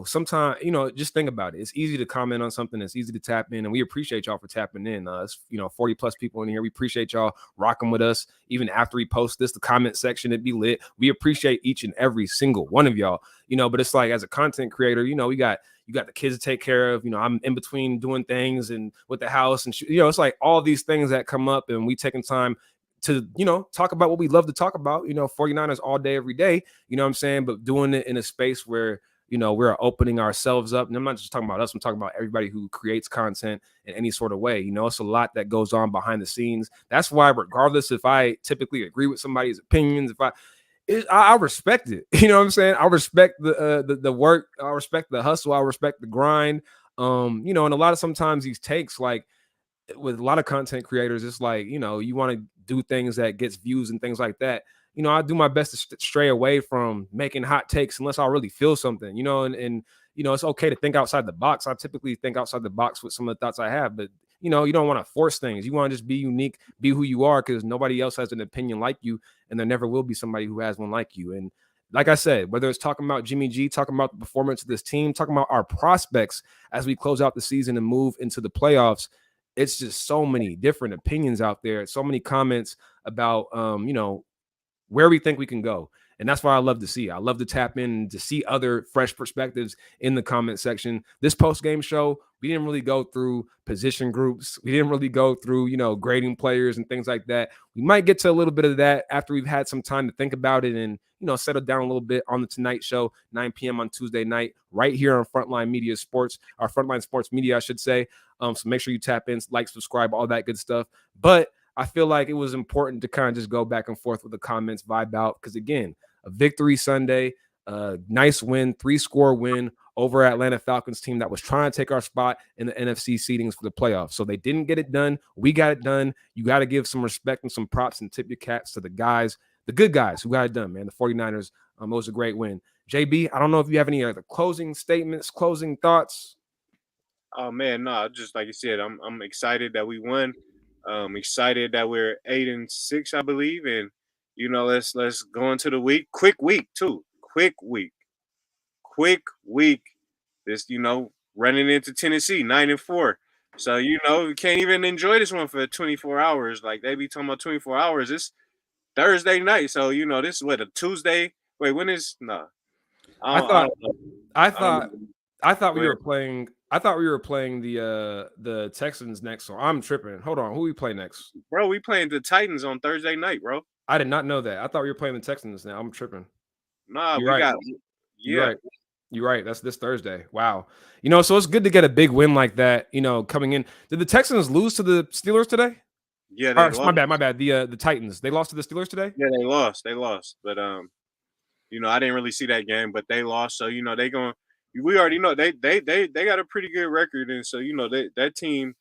sometimes, just think about it. It's easy to comment on something. It's easy to tap in. And we appreciate y'all for tapping in. It's, 40 plus people in here. We appreciate y'all rocking with us. Even after we post this, the comment section, it'd be lit. We appreciate each and every single one of y'all, but it's like, as a content creator, you got the kids to take care of, I'm in between doing things and with the house and, it's like all these things that come up and we taking time to, talk about what we love to talk about, 49ers all day, every day, you know what I'm saying? But doing it in a space where, we're opening ourselves up. And I'm not just talking about us. I'm talking about everybody who creates content in any sort of way. It's a lot that goes on behind the scenes. That's why, regardless if I typically agree with somebody's opinions, I respect it. You know what I'm saying? I respect the work. I respect the hustle. I respect the grind. And a lot of sometimes these takes, like with a lot of content creators, it's like, you want to do things that gets views and things like that. I do my best to stray away from making hot takes unless I really feel something, and it's okay to think outside the box. I typically think outside the box with some of the thoughts I have, but you don't want to force things. You want to just be unique, be who you are, because nobody else has an opinion like you, and there never will be somebody who has one like you. And like I said, whether it's talking about Jimmy G, talking about the performance of this team, talking about our prospects as we close out the season and move into the playoffs, it's just so many different opinions out there, so many comments about, where we think we can go. And that's what I love to see. I love to tap in and to see other fresh perspectives in the comment section. This post-game show, we didn't really go through position groups. We didn't really go through, grading players and things like that. We might get to a little bit of that after we've had some time to think about it and, settle down a little bit on the Tonight Show, 9 p.m. on Tuesday night, right here on Frontline Media Sports, or Frontline Sports Media, I should say. So make sure you tap in, like, subscribe, all that good stuff. But I feel like it was important to kind of just go back and forth with the comments, vibe out. Because again, a victory Sunday, nice win, 3-score win over Atlanta Falcons team that was trying to take our spot in the NFC seedings for the playoffs. So they didn't get it done. We got it done. You got to give some respect and some props and tip your caps to the guys, the good guys who got it done, man. The 49ers, it was a great win. JB, I don't know if you have any other closing statements, closing thoughts. Oh man, no, just like you said, I'm excited that we won. Excited that we're 8-6, I believe, and let's go into the week. Quick week too. Quick week. This running into Tennessee 9-4. So we can't even enjoy this one for 24 hours. Like they be talking about 24 hours. It's Thursday night, so this is what, a Tuesday. Wait, when is no? I thought I I don't thought know. I thought we Where- were playing. I thought we were playing the Texans next. So I'm tripping. Hold on, who we play next? Bro, we playing the Titans on Thursday night, bro. I did not know that. I thought we were playing the Texans now. I'm tripping. Nah, You're we right. got You're yeah. right. You're right. That's this Thursday. Wow. So it's good to get a big win like that. Coming in. Did the Texans lose to the Steelers today? Yeah, they Or, lost. my bad. My bad. The Titans. They lost to the Steelers today. Yeah, they lost. They lost. But I didn't really see that game, but they lost. So they going. We already know they got a pretty good record, and so that team.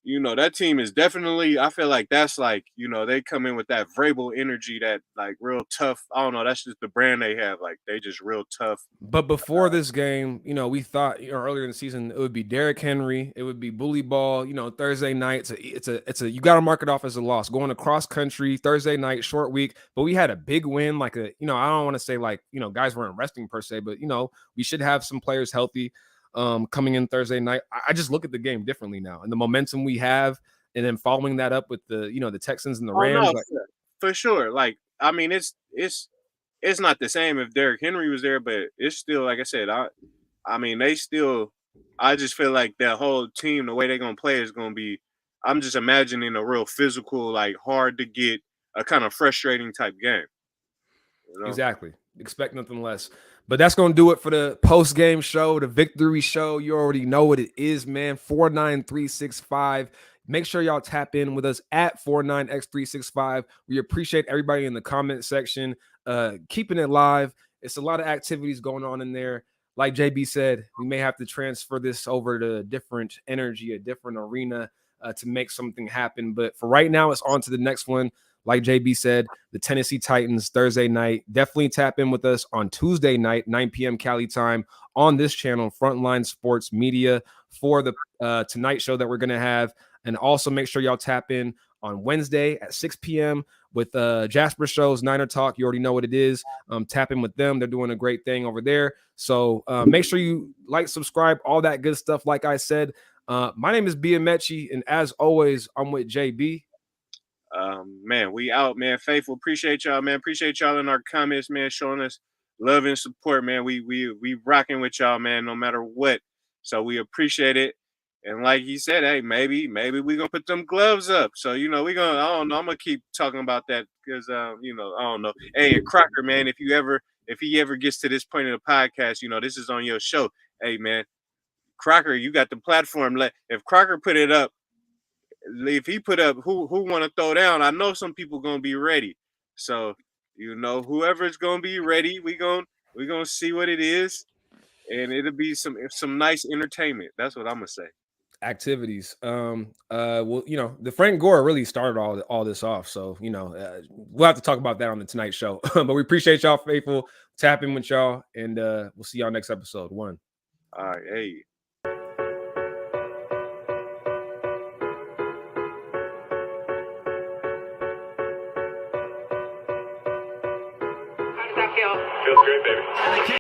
That team is definitely. I feel like that's like they come in with that Vrabel energy, that like real tough. I don't know. That's just the brand they have. Like they just real tough. But before this game, we thought earlier in the season it would be Derrick Henry, it would be bully ball. Thursday night. It's a you got to mark it off as a loss. Going across country Thursday night, short week. But we had a big win. Like I don't want to say like guys weren't resting per se, but we should have some players healthy. Coming in Thursday night, I just look at the game differently now, and the momentum we have, and then following that up with the the Texans and the Oh Rams. no, for sure. Like I mean, it's not the same if Derrick Henry was there, but it's still like I said. I mean, they still. I just feel like that whole team, the way they're gonna play is gonna be. I'm just imagining a real physical, like hard to get, a kind of frustrating type game. Exactly. Expect nothing less. But that's going to do it for the post-game show, the victory show. You already know what it is, man. 49365. Make sure y'all tap in with us at 49x365. We appreciate everybody in the comment section, keeping it live. It's a lot of activities going on in there. Like JB said, we may have to transfer this over to a different energy, a different arena to make something happen. But for right now, it's on to the next one. Like JB said, the Tennessee Titans Thursday night. Definitely tap in with us on Tuesday night, 9 p.m. Cali time on this channel, Frontline Sports Media, for the Tonight show that we're going to have. And also make sure y'all tap in on Wednesday at 6 p.m. with Jasper Show's Niner Talk. You already know what it is. Tap in with them. They're doing a great thing over there. So make sure you like, subscribe, all that good stuff. Like I said, my name is B Amechi, and as always, I'm with JB. Man, we out, man. Faithful, appreciate y'all, man. Appreciate y'all in our comments, man, showing us love and support, man. We rocking with y'all, man, no matter what. So we appreciate it. And like he said, hey, maybe we gonna put them gloves up. So we gonna, I don't know, I'm gonna keep talking about that because I don't know. Hey, and Crocker, man, if he ever gets to this point in the podcast, this is on your show. Hey, man, Crocker, you got the platform. If Crocker put it up, if he put up who want to throw down, I know some people gonna be ready. So whoever's gonna be ready, we gonna see what it is, and it'll be some nice entertainment. That's what I'm gonna say. Activities. Well, the Frank Gore really started all this off. So we'll have to talk about that on the Tonight Show. But we appreciate y'all, faithful. Tap in with y'all, and we'll see y'all next episode. One. All right, hey. Feels great, baby.